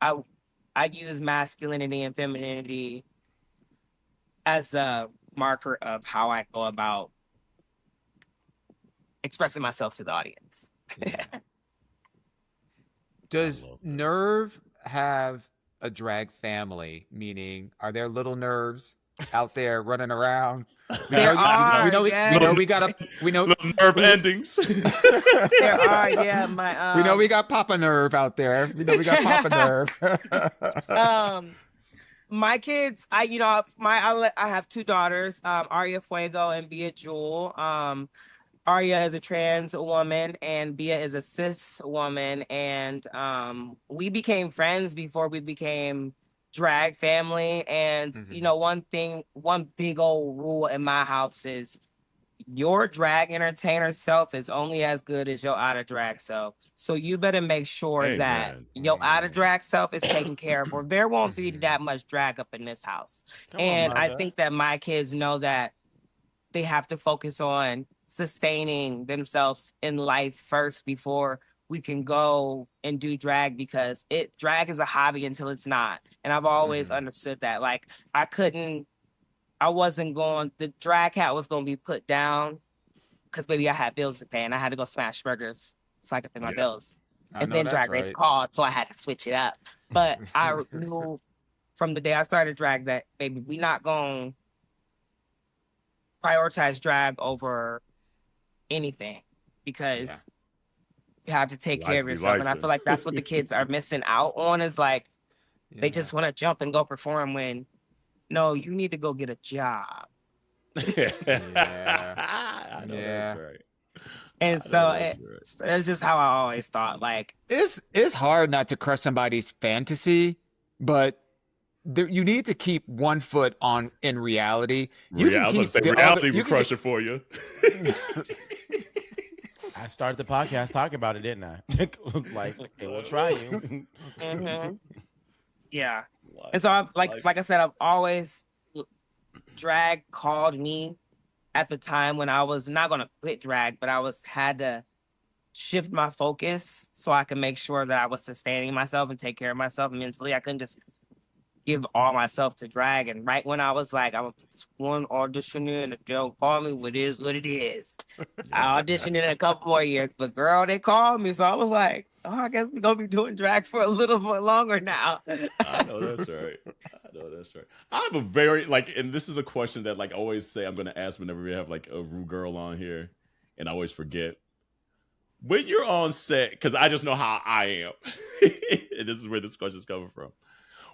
I use masculinity and femininity as a marker of how I go about expressing myself to the audience. Does Nerve have a drag family? Meaning, are there little nerves out there running around? We There know, are, we know, yes. we know, Little nerve endings. There are, yeah. we know we got Papa Nerve out there. We know we got Papa Nerve. My kids, I have two daughters, Aria Fuego and Bia Jewel. Arya is a trans woman and Bia is a cis woman. And we became friends before we became drag family. And, you know, one big old rule in my house is your drag entertainer self is only as good as your out of drag self. So you better make sure that your out of drag self is taken care of, or there won't be that much drag up in this house. And I think that my kids know that they have to focus on sustaining themselves in life first before we can go and do drag, because drag is a hobby until it's not. And I've always understood that. Like the drag hat was going to be put down because maybe I had bills to pay and I had to go smash burgers so I could pay my bills. And then Drag Race called, so I had to switch it up. But I knew from the day I started drag that, baby, we not going to prioritize drag over anything, because you have to take care of yourself. And I feel like that's what the kids are missing out on, is like they just want to jump and go perform when no, you need to go get a job. I know that's right. And so it's just how I always thought. Like it's hard not to crush somebody's fantasy, but you need to keep one foot on in reality. Reality will crush it for you. I started the podcast talking about it, didn't I? Like, it will try you. Yeah. And so like I said, I've always drag called me at the time when I was not going to quit drag, but had to shift my focus so I could make sure that I was sustaining myself and take care of myself mentally. I couldn't just give all myself to drag. And right when I was like, I'm one audition in, if they don't call me, what is what it is. I auditioned in a couple more years, but girl, they called me. So I was like, oh, I guess we're going to be doing drag for a little bit longer now. I know that's right. I have a very, and this is a question that I always say I'm going to ask whenever we have a Ru girl on here, and I always forget. When you're on set, because I just know how I am, and this is where this question is coming from.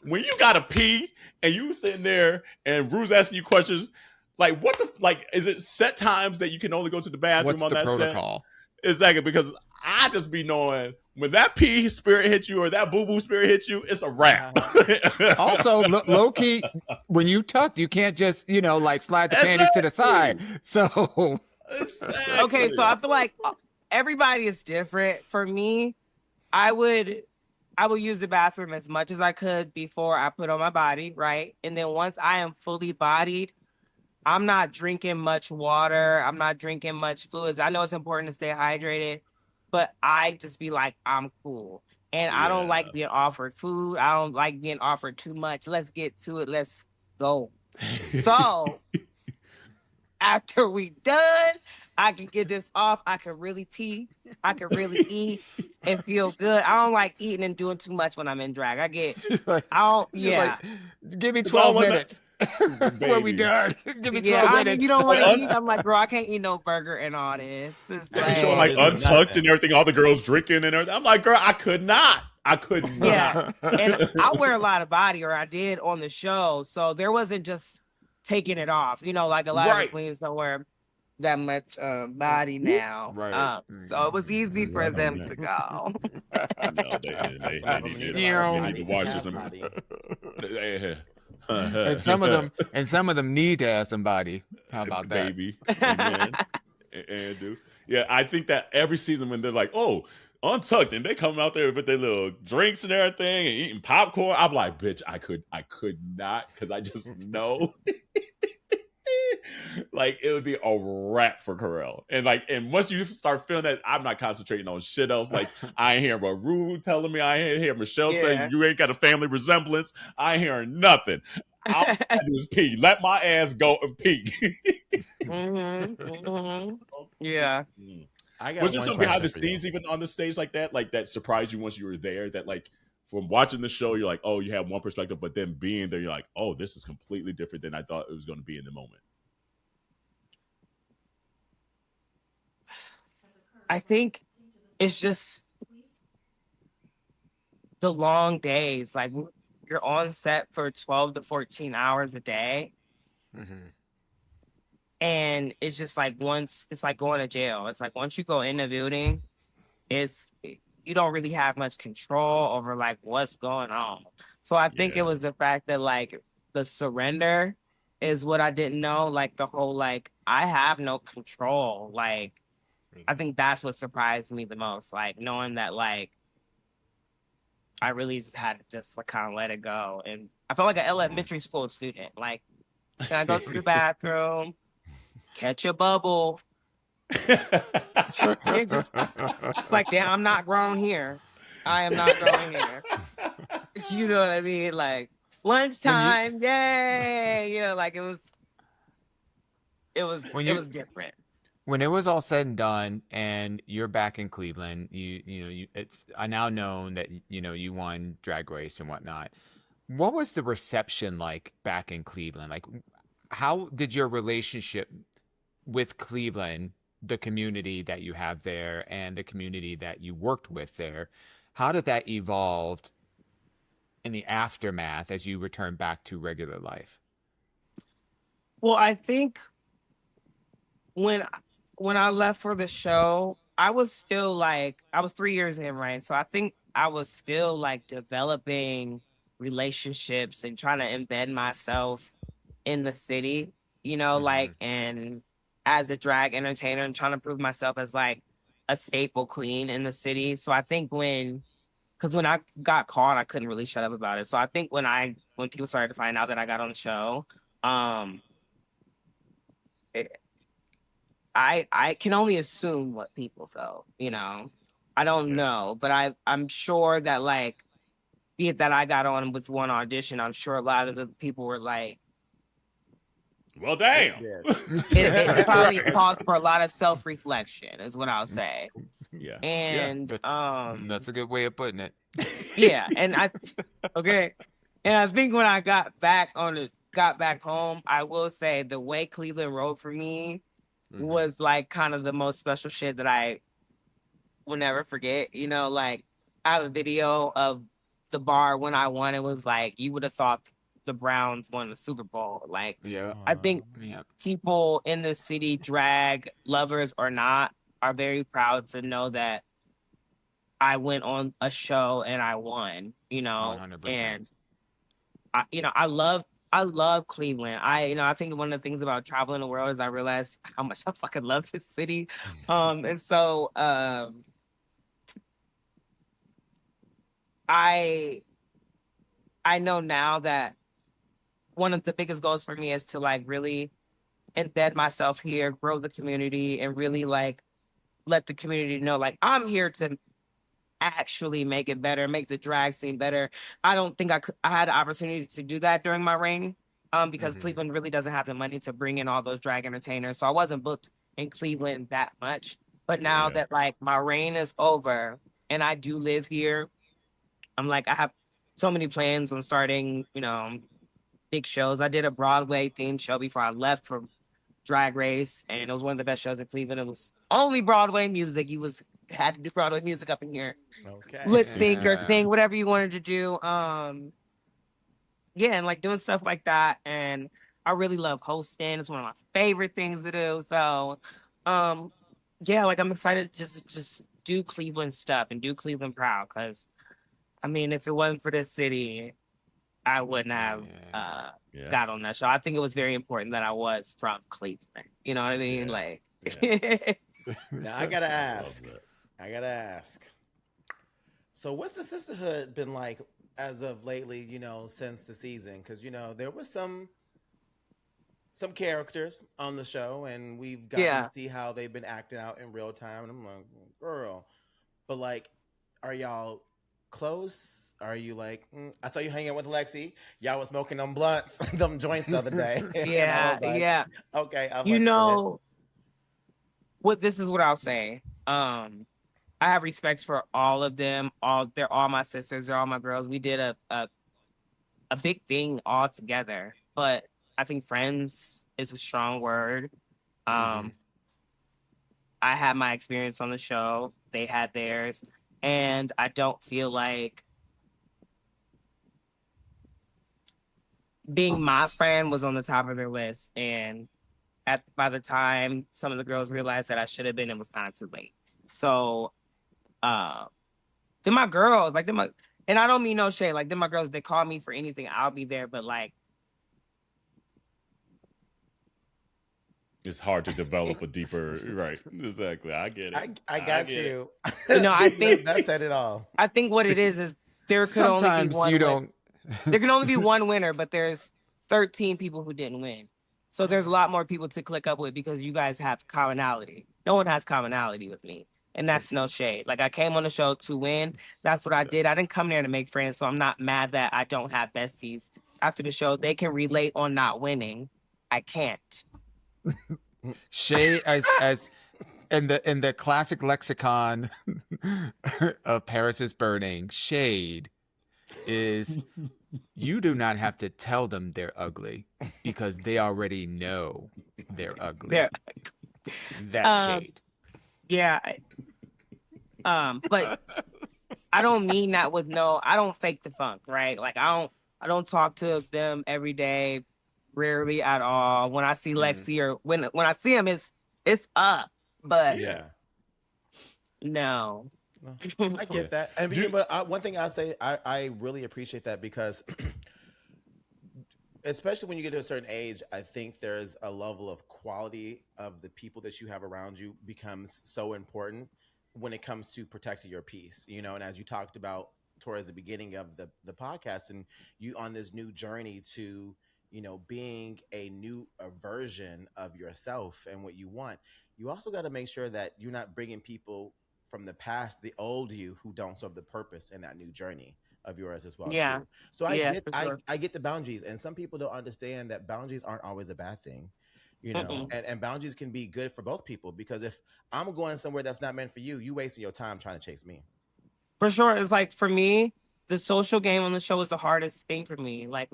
When you gotta pee and you sitting there and Ru's asking you questions, what the is it set times that you can only go to the bathroom? What's on the that protocol? Set? Exactly, because I just be knowing when that pee spirit hits you or that boo boo spirit hits you, it's a wrap. Also, low key, when you tuck, you can't just slide the panties to the side. So okay, so I feel like everybody is different. For me, I would use the bathroom as much as I could before I put on my body, right? And then once I am fully bodied, I'm not drinking much water. I'm not drinking much fluids. I know it's important to stay hydrated, but I just be like, I'm cool. And I don't like being offered food. I don't like being offered too much. Let's get to it. Let's go. So after we done, I can get this off. I can really pee. I can really eat and feel good. I don't like eating and doing too much when I'm in drag. Give me 12 minutes. When we done, give me 12 minutes. You don't want to eat. I'm like, girl, I can't eat no burger and all this. It's showing untucked and everything, all the girls drinking and everything. I'm like, girl, I could not. Yeah, and I wear a lot of body, or I did on the show, so there wasn't just taking it off. Like a lot of the queens don't wear that much body now. Right. So it was easy for them to go. No, they need to watch this. And some of them need to have somebody. How about that, baby? And do. Yeah, I think that every season when they're like, oh, untucked, and they come out there with their little drinks and everything and eating popcorn, I'm like, bitch, I could not, because I just know. It would be a wrap for Carell. And once you start feeling that, I'm not concentrating on shit else. I ain't hearing what Ru telling me. I ain't hear Michelle saying you ain't got a family resemblance. I ain't hearing nothing. All I do is pee. Let my ass go and pee. Yeah. Was there something behind the scenes even on the stage like that surprised you once you were there, that from watching the show, you're like, oh, you have one perspective, but then being there, you're like, oh, this is completely different than I thought it was going to be in the moment? I think it's just the long days. You're on set for 12 to 14 hours a day. And it's just like it's like going to jail. It's like once you go in the building, you don't really have much control over like what's going on. So I think it was the fact that like the surrender is what I didn't know. Like the whole like I have no control. Like I think that's what surprised me the most. Like knowing that like I really just had to just like kind of let it go. And I felt like an elementary school student. Like, can I go to the bathroom? Catch a bubble. It's like, damn, I'm not grown here. I am not grown here. You know what I mean? Like lunchtime, yay! You know, like it was different. When it was all said and done, and you're back in Cleveland, it's I now known that you won Drag Race and whatnot. What was the reception like back in Cleveland? Like, how did your relationship with Cleveland, the community that you have there, and the community that you worked with there, how did that evolve in the aftermath as you return back to regular life? Well, I think when I left for the show, I was still like, I was 3 years in, right? So I think I was still like developing relationships and trying to embed myself in the city, like, and as a drag entertainer and trying to prove myself as like a staple queen in the city. So I think because when I got caught, I couldn't really shut up about it. So I think when people started to find out that I got on the show, I can only assume what people felt, I don't know, but I'm sure that like, be it that I got on with one audition, I'm sure a lot of the people were like, well, damn. It probably calls for a lot of self-reflection is what I'll say. Yeah. And that's a good way of putting it. Yeah. And and I think when I got back home, I will say the way Cleveland rode for me was like kind of the most special shit that I will never forget. Like I have a video of the bar when I won. It was like you would have thought the Browns won the Super Bowl. Like, I think people in the city, drag lovers or not, are very proud to know that I went on a show and I won. 100%. And I love Cleveland. I think one of the things about traveling the world is I realized how much I fucking love this city. And so I know now that one of the biggest goals for me is to like really embed myself here, grow the community, and really like let the community know like I'm here to actually make it better, make the drag scene better. I don't think I had the opportunity to do that during my reign, because Cleveland really doesn't have the money to bring in all those drag entertainers. So I wasn't booked in Cleveland that much. But now that like my reign is over and I do live here, I'm like, I have so many plans on starting, big shows. I did a Broadway themed show before I left for Drag Race, and it was one of the best shows in Cleveland. It was only Broadway music. You had to do Broadway music up in here. Okay. Lip sync or sing, whatever you wanted to do. And like doing stuff like that. And I really love hosting. It's one of my favorite things to do. So, like I'm excited to just do Cleveland stuff and do Cleveland proud. Because, I mean, if it wasn't for this city, I wouldn't have got on that show. I think it was very important that I was from Cleveland. You know what I mean? Now I gotta ask. So what's the sisterhood been like as of lately, since the season? Because, there were some characters on the show and we've gotten to see how they've been acting out in real time. And I'm like, girl. But like, are y'all close? Are you like, I saw you hanging out with Lexi. Y'all was smoking them blunts, them joints the other day. Yeah. Okay. This is what I'll say. I have respect for all of them. They're all my sisters. They're all my girls. We did a big thing all together. But I think friends is a strong word. I had my experience on the show. They had theirs. And I don't feel like being my friend was on the top of their list. And by the time some of the girls realized that I should have been, it was kind of too late. So, then my girls, like, and I don't mean no shade, like, then my girls, they call me for anything, I'll be there, but like, it's hard to develop a deeper, right? Exactly. I get it. I got you. I think that said it all. I think what it is there could only be one. There can only be one winner, but there's 13 people who didn't win. So there's a lot more people to click up with because you guys have commonality. No one has commonality with me. And that's no shade. Like, I came on the show to win. That's what I did. I didn't come there to make friends, so I'm not mad that I don't have besties. After the show, they can relate on not winning. I can't. Shade, as in the classic lexicon of Paris is Burning, shade is you do not have to tell them they're ugly because they already know they're ugly. That's shade. Yeah. But I don't mean that with I don't fake the funk, right? Like, I don't talk to them every day, rarely at all. When I see Lexi or when I see him, it's up. But no. I get that. And but one thing I say, I really appreciate that because especially when you get to a certain age, I think there's a level of quality of the people that you have around you becomes so important when it comes to protecting your peace, you know. And as you talked about towards the beginning of the podcast, and you on this new journey to, you know, being a version of yourself and what you want, you also got to make sure that you're not bringing people from the past, the old you, who don't serve the purpose in that new journey of yours as well. Yeah. Too. So I get the boundaries, and some people don't understand that boundaries aren't always a bad thing, you know. And boundaries can be good for both people, because if I'm going somewhere that's not meant for you, you wasting your time trying to chase me. For sure. It's like, for me, the social game on the show is the hardest thing for me. Like,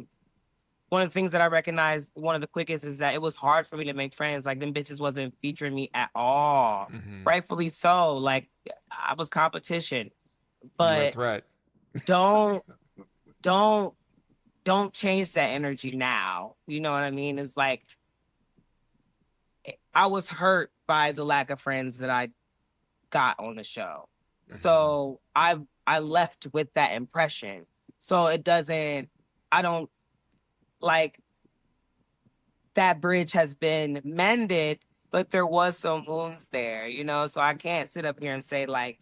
one of the things that I recognized, one of the quickest, is that it was hard for me to make friends. Like, them bitches wasn't featuring me at all. Rightfully so. Like, I was competition. But threat. don't change that energy now. You know what I mean? It's like, I was hurt by the lack of friends that I got on the show. So I left with that impression. So I don't, like, that bridge has been mended, but there was some wounds there, you know? So I can't sit up here and say, like,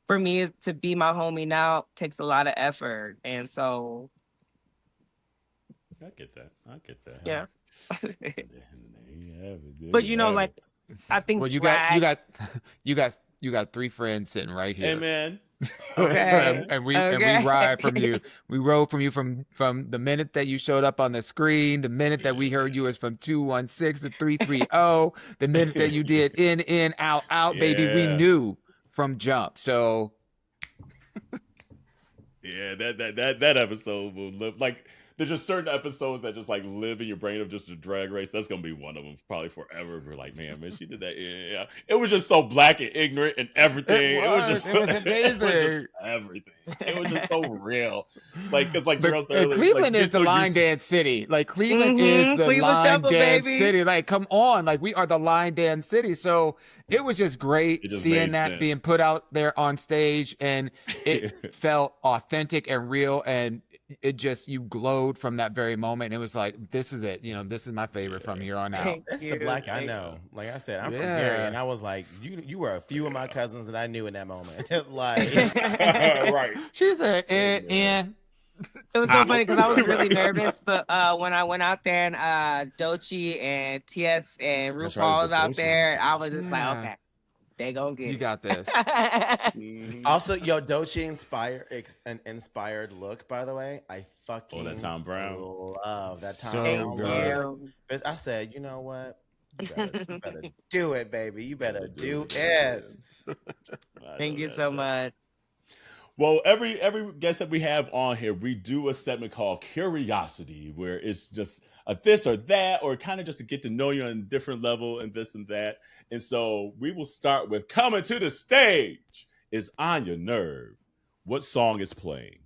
for me to be my homie now takes a lot of effort. And so. I get that. Yeah. But, you know, like, I think you got 3 friends sitting right here. Hey, man. Okay. and we ride from you. We rode from you from the minute that you showed up on the screen, the minute that we heard you was from 216 to 330, the minute that you did in, out, baby. We knew from jump. So yeah, that episode will live. Like, there's just certain episodes that just like live in your brain of just a drag race. That's gonna be one of them probably forever. We're like, man, she did that. Yeah. It was just so black and ignorant and everything. It was amazing. Everything. It was just so real. Like, because like girls, Cleveland is the line dance city. Like, Cleveland is the Cleveland line Shuffle, dance baby. city. Like, come on, like, we are the line dance city. So it was just great seeing that being put out there on stage, and it felt authentic and real, and it just, you glowed from that very moment. It was like, this is it. You know, this is my favorite from here on out. That's the black I know. Like I said, I'm from Gary, and I was like, you were a few of my cousins that I knew in that moment. Like, right. She said, It was so funny because I was really nervous, but when I went out there and Doechii and TS and RuPaul was out there, I was just like, okay, they gonna get you got this. Also, yo, Doechii inspired look, by the way. I fucking that Tom Brown. love that Tom So Brown look. I said, you know what? You better do it, baby. You better do it. Thank you so much. Well, every guest that we have on here, we do a segment called Curiosity, where it's just a this or that, or kind of just to get to know you on a different level and this and that. And so we will start with, coming to the stage is Onya Nurve. What song is playing?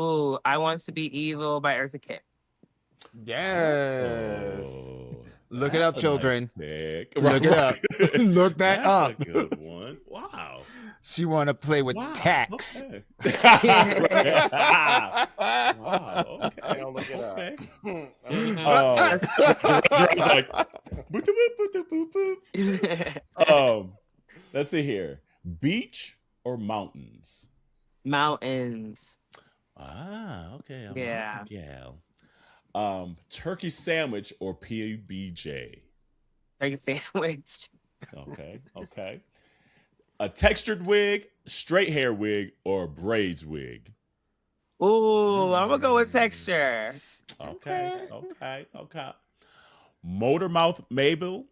Ooh, I Want to Be Evil by Eartha Kitt. Yes. Oh, Look it that's up, a children. Nice pick. Look it up. Look that That's up. a good one. Wow. She want to play with Wow. tax. Okay. Wow. Okay. I'll look it up. Okay. Mhm. It's like, boop, boop, boop, boop, boop, boop. Let's see here. Beach or mountains? Mountains. Okay. A Yeah. mountain gal. Turkey sandwich or PBJ? Turkey sandwich. Okay. A textured wig, straight hair wig, or braids wig? Ooh, I'm gonna go with texture. Okay. Motor mouth Mabel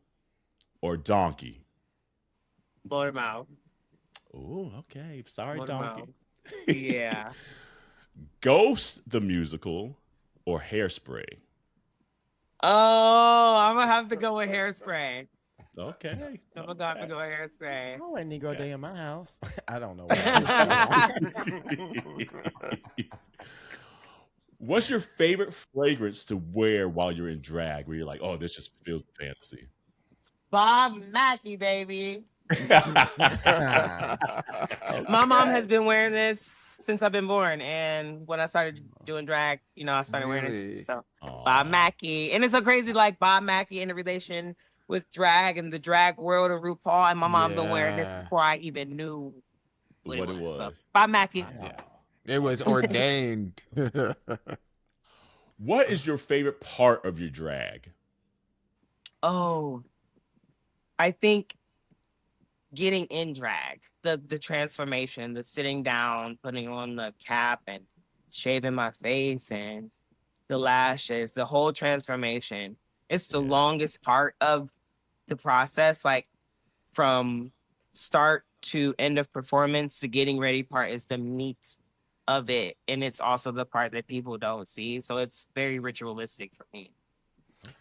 or donkey? Motor mouth. Ooh, okay. Sorry, Motor donkey. mouth. Yeah. Ghost the musical or Hairspray? Oh, I'm gonna have to go with hairspray. Okay. I'm gonna have to go with hairspray. Oh, a Negro Day in my house. I don't know. What's your favorite fragrance to wear while you're in drag? Where you're like, oh, this just feels fantasy. Bob Mackie, baby. My mom has been wearing this since I've been born, and when I started doing drag, I started wearing it. So Bob Mackie, and it's so crazy, like Bob Mackie in the relation with drag and the drag world of RuPaul, and my mom been wearing this before I even knew what it was. So, Bob Mackie. Yeah. It was ordained. What is your favorite part of your drag? Oh, I think getting in drag, the transformation, the sitting down, putting on the cap and shaving my face and the lashes, the whole transformation. It's the longest part of the process. Like from start to end of performance, the getting ready part is the meat of it. And it's also the part that people don't see. So it's very ritualistic for me.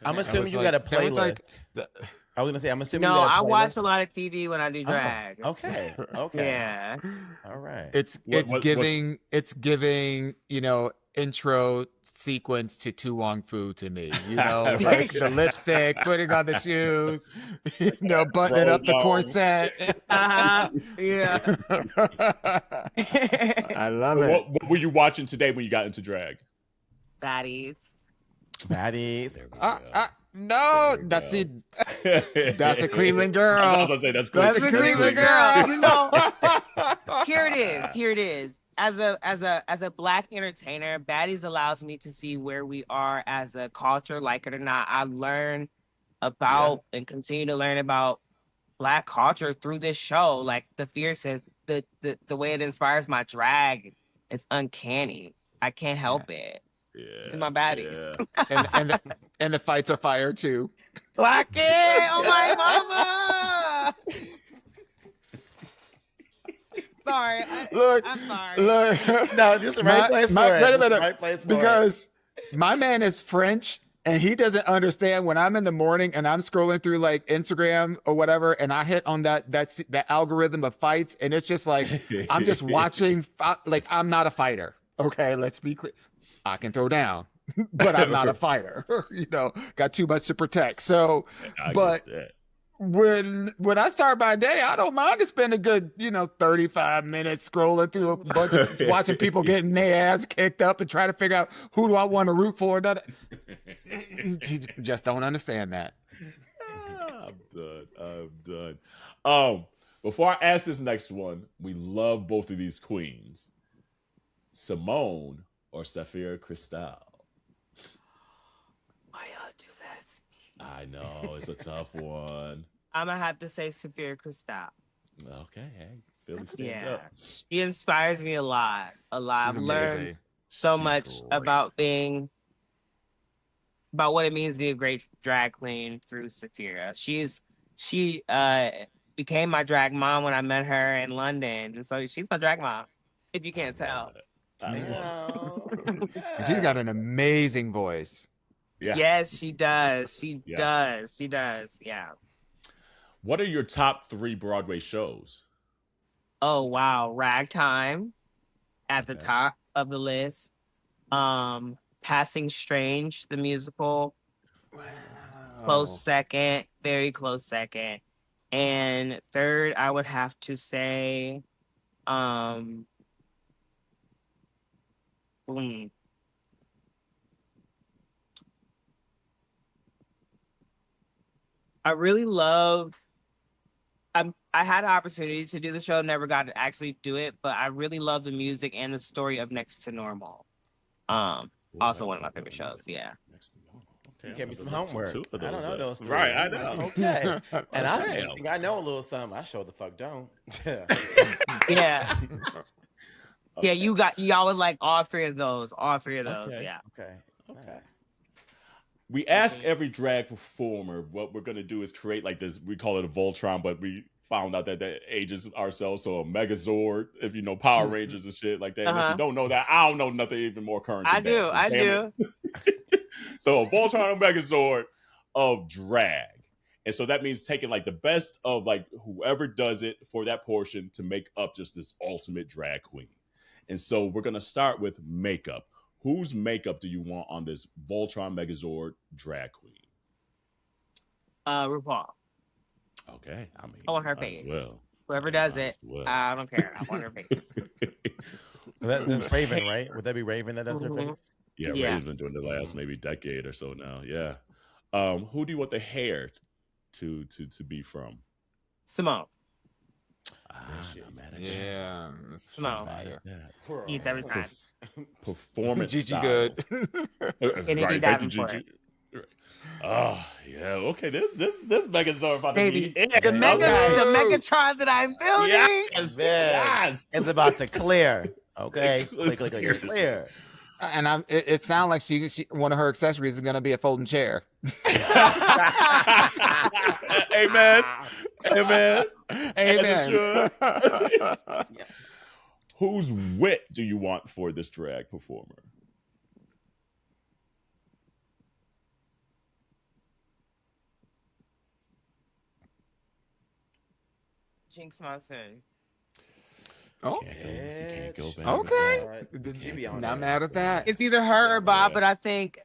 I'm assuming you got a playlist. I was gonna say, I'm assuming. No, I watch a lot of TV when I do drag. Oh, okay. Yeah. All right. It's giving, intro sequence to Tu Wong Fu to me. Like the lipstick, putting on the shoes, buttoning up the corset. Yeah. I love it. What were you watching today when you got into drag? Baddies. No, that's it. That's a Cleveland girl. I was going to say that's a Cleveland girl. Here it is. As a Black entertainer, Baddies allows me to see where we are as a culture. Like it or not, I learn about and continue to learn about Black culture through this show. Like the fiercest, the way it inspires my drag is uncanny. I can't help it. Yeah, it's my Baddies. Yeah. and the fights are fire too. Black it! Oh my mama! Sorry. I'm sorry. Look. No, this is the right place for it. Right place for because my man is French and he doesn't understand when I'm in the morning and I'm scrolling through like Instagram or whatever and I hit on that algorithm of fights and it's just like I'm just watching like I'm not a fighter. Okay, let's be clear. I can throw down, but I'm not a fighter. Got too much to protect. So, but when I start my day, I don't mind to spend a good, 35 minutes scrolling through a bunch of watching people getting their ass kicked up and trying to figure out who do I want to root for. You just don't understand that. I'm done. Before I ask this next one, we love both of these queens. Simone or Sapphire Crystal? Why y'all do that to me? I know, it's a tough one. I'm going to have to say Sapphire Crystal. Okay, hey, Philly stand up. She inspires me a lot. I've learned so much about what it means to be a great drag queen through Sapphire. She became my drag mom when I met her in London. And so she's my drag mom, if you can't tell. She's got an amazing voice. Yeah. Yes, she does. She does. Yeah. What are your top 3 Broadway shows? Oh wow, Ragtime at the top of the list. Passing Strange, the musical. Wow. Close second, very close second. And third, I would have to say, I really love. I had an opportunity to do the show, never got to actually do it, but I really love the music and the story of Next to Normal. Also one of my favorite shows. Yeah. Okay, give me some homework. I don't know those three. Right, I know. Okay. And I just think I know a little something. I sure the fuck don't. Yeah. Okay. Yeah, y'all would like all three of those. All three of those. Okay. Yeah. Okay. We ask every drag performer what we're gonna do is create like this. We call it a Voltron, but we found out that ages ourselves. So a Megazord, if you know Power Rangers and shit like that. And if you don't know that, I don't know nothing even more current. I do. I do. So a Voltron and Megazord of drag. And so that means taking like the best of like whoever does it for that portion to make up just this ultimate drag queen. And so we're gonna start with makeup. Whose makeup do you want on this Voltron Megazord drag queen? RuPaul. Okay, I mean, I want her face. Well. Whoever does it, I don't care. I want her face. That's Raven, right? Would that be Raven that does her face? Yeah, Raven's been doing the last maybe decade or so now. Yeah. Who do you want the hair to be from? Simone. I'm mad at Yeah. Simone. Eats every time. Performance Gigi style. good. Right, thank you, Gigi. Oh yeah, okay. This Megazord about Baby, to be the Megatron that I'm building. Yes. It's about to clear. Okay, click, clear. And it sounds like she one of her accessories is gonna be a folding chair. Amen. Amen. Amen. Whose wit do you want for this drag performer? Jinx Monsoon. Oh, Can't go back. okay. Not mad at that. It's either her or Bob, but I think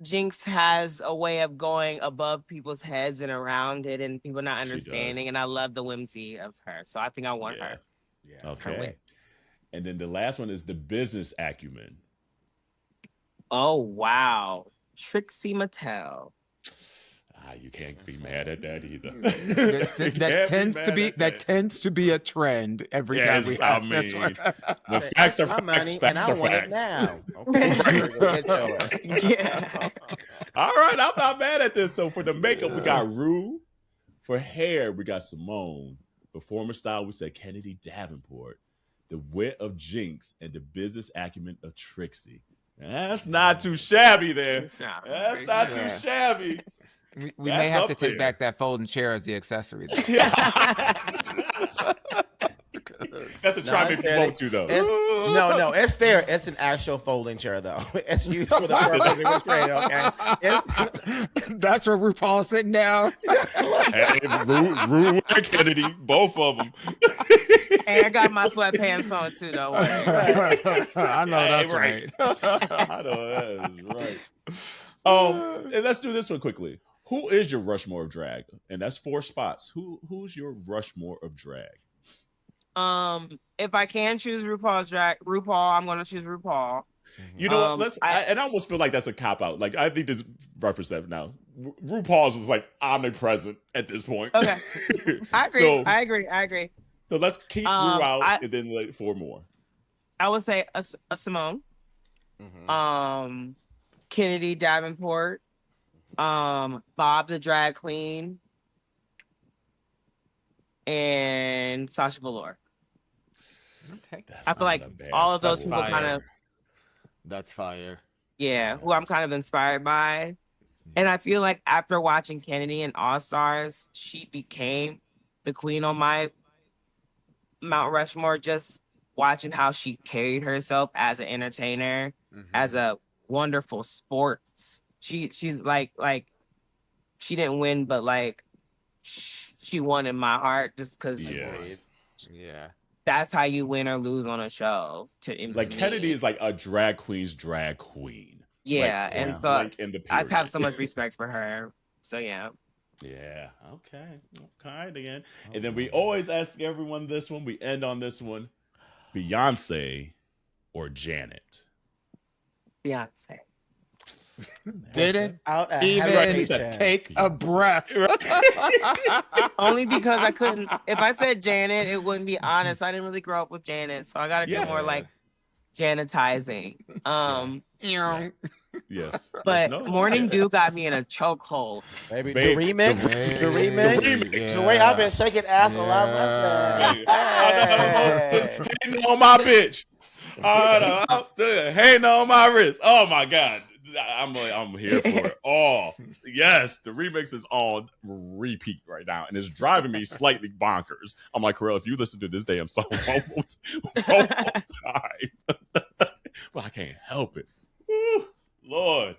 Jinx has a way of going above people's heads and around it and people not understanding. And I love the whimsy of her. So I think I want her. Yeah. Okay. Her wit. And then the last one is the business acumen. Oh, wow. Trixie Mattel. You can't be mad at that either. that tends to be a trend every time we ask this one. The facts are facts. Facts are facts. Now. Okay. Yeah. All right, I'm not mad at this. So for the makeup, we got Rue. For hair, we got Simone. Performer style, we said Kennedy Davenport. The wit of Jinx and the business acumen of Trixie. That's not too shabby there. That's not too shabby. We may have to take back that folding chair as the accessory. That's a try if you want to, though. No, it's there. It's an actual folding chair, though. It's used for the purpose it was created, okay? That's where RuPaul's sitting down. Hey, Rue and Kennedy, both of them. Hey, I got my sweatpants on, too, though. I know that's right. I know that is right. And let's do this one quickly. Who is your Rushmore of drag? And that's 4 spots. Who's your Rushmore of drag? If I can choose RuPaul, I'm gonna choose RuPaul. You know what? I almost feel like that's a cop out. Like I think this reference that now. RuPaul's is like omnipresent at this point. Okay, I agree. I agree. So let's keep Ru out and then like 4 more. I would say a Simone, Kennedy Davenport, Bob the drag queen, and Sasha Velour. Okay, I feel like all of those people kind of. That's fire. Yeah, who I'm kind of inspired by. And I feel like after watching Kennedy and All Stars, she became the queen on my Mount Rushmore, just watching how she carried herself as an entertainer, as a wonderful sports. She's like she didn't win, but like she won in my heart just because that's how you win or lose on a show. Like Kennedy is like a drag queen's drag queen. Yeah, and so Link in the I just have period. so much respect for her. So yeah. Yeah. Okay. Again. And then we always ask everyone this one. We end on this one. Beyonce or Janet? Beyonce. Didn't Out of even hesitation. take a breath. Only because I couldn't. If I said Janet, it wouldn't be honest. I didn't really grow up with Janet, so I got to do more like Janetizing. Yes. But No, Morning Dew got me in a chokehold. Maybe Babe, the remix. the The remix. remix. The way I've been shaking ass a lot. Hey. Hating on my bitch. Hating on my wrist. Oh my God. I'm here for it. Oh, yes. The remix is on repeat right now, and it's driving me slightly bonkers. I'm like, Carell, if you listen to this damn song one more time, but I can't help it. Woo, Lord.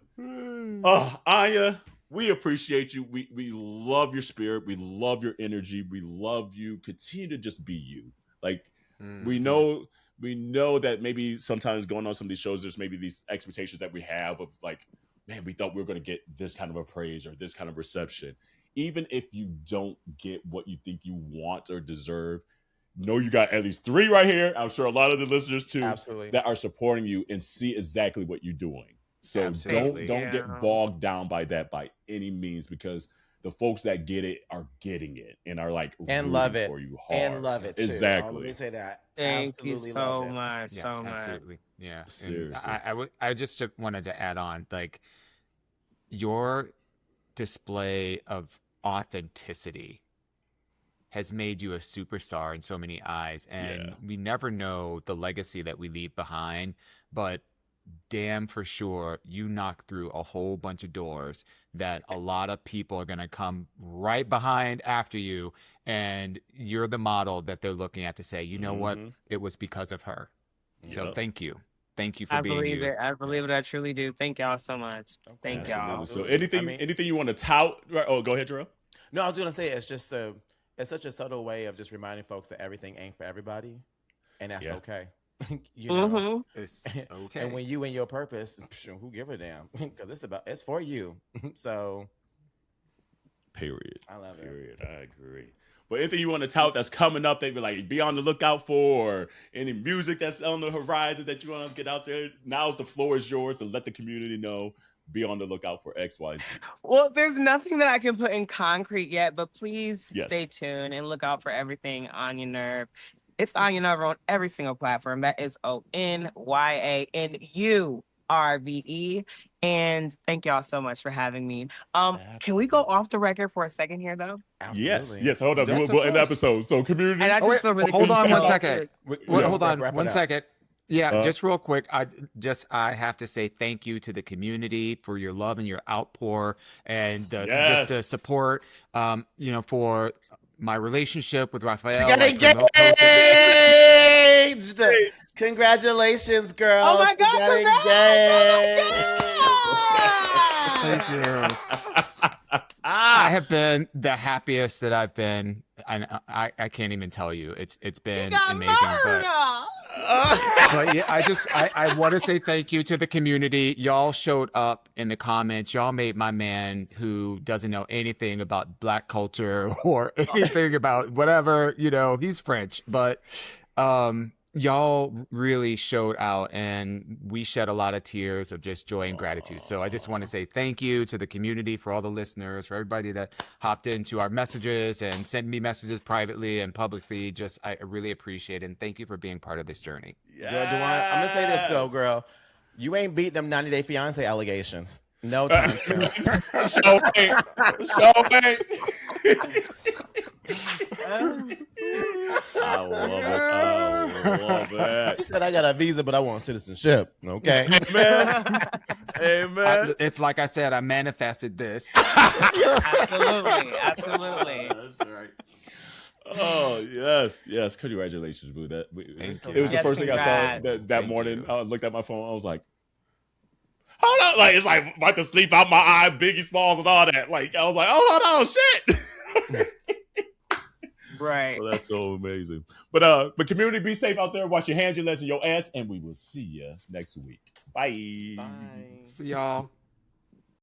Anya, we appreciate you. We love your spirit. We love your energy. We love you. Continue to just be you. Like, we know that maybe sometimes going on some of these shows, there's maybe these expectations that we have of like, man, we thought we were going to get this kind of a praise or this kind of reception. Even if you don't get what you think you want or deserve, know you got at least 3 right here. I'm sure a lot of the listeners too, Absolutely, that are supporting you and see exactly what you're doing. So Absolutely. don't get bogged down by that by any means, because the folks that get it are getting it and are like and love it for you hard. and love it too. Exactly. Let me say that. Thank Absolutely you so love it. much. Yeah, So much. absolutely. Yeah. Seriously. I just wanted to add on, like, your display of authenticity has made you a superstar in so many eyes, and we never know the legacy that we leave behind, but damn for sure you knock through a whole bunch of doors that a lot of people are going to come right behind after you, and you're the model that they're looking at to say, you know what, it was because of her. So thank you for being you. I believe it. I truly do. Thank y'all so much. Thank y'all. So anything you want to tout? Oh, go ahead, Jerome. No, I was gonna say it's just it's such a subtle way of just reminding folks that everything ain't for everybody, and that's okay. You know, It's okay. And when you in your purpose, who give a damn? Because it's for you. So, period. I love it. Period. I agree. But anything you want to tout that's coming up that be on the lookout for, or any music that's on the horizon that you want to get out there, now's the floor is yours to let the community know. Be on the lookout for XYZ. Well, there's nothing that I can put in concrete yet, but please stay tuned and look out for everything Onya Nurve. It's Onya Nurve on every single platform. That is ONYANURVE. And thank y'all so much for having me. Can we go off the record for a second here, though? Absolutely. Yes. Hold on. We'll end the episode. So, community. And I just feel really hold on one compelled. second. Hold on one up. second. Yeah, just real quick. I have to say thank you to the community for your love and your outpour and just the support. For my relationship with Raphael. She got engaged. Congratulations, girl. Oh my God! Thank you. I have been the happiest that I've been, and I can't even tell you. It's been amazing. But yeah, I want to say thank you to the community. Y'all showed up in the comments. Y'all made my man, who doesn't know anything about Black culture or anything about whatever, he's French, but y'all really showed out, and we shed a lot of tears of just joy and gratitude. So I just want to say thank you to the community, for all the listeners, for everybody that hopped into our messages and sent me messages privately and publicly. I really appreciate it, and thank you for being part of this journey. Girl, Dawon, I'm gonna say this though, girl. You ain't beat them 90 Day Fiance allegations. No time. Show me. I love it. He said, I got a visa, but I want citizenship. Okay. Amen. It's like I said, I manifested this. Absolutely. That's right. Oh, yes. Congratulations, boo. Thank you. It was the first thing I saw that morning. I looked at my phone. I was like, hold on. Like, it's like about to sleep out my eye, Biggie Smalls and all that. Like, I was like, oh, hold on, shit. Right. Well, that's so amazing. But community, be safe out there. Wash your hands, your legs, and your ass, and we will see you next week. Bye. Bye. See y'all.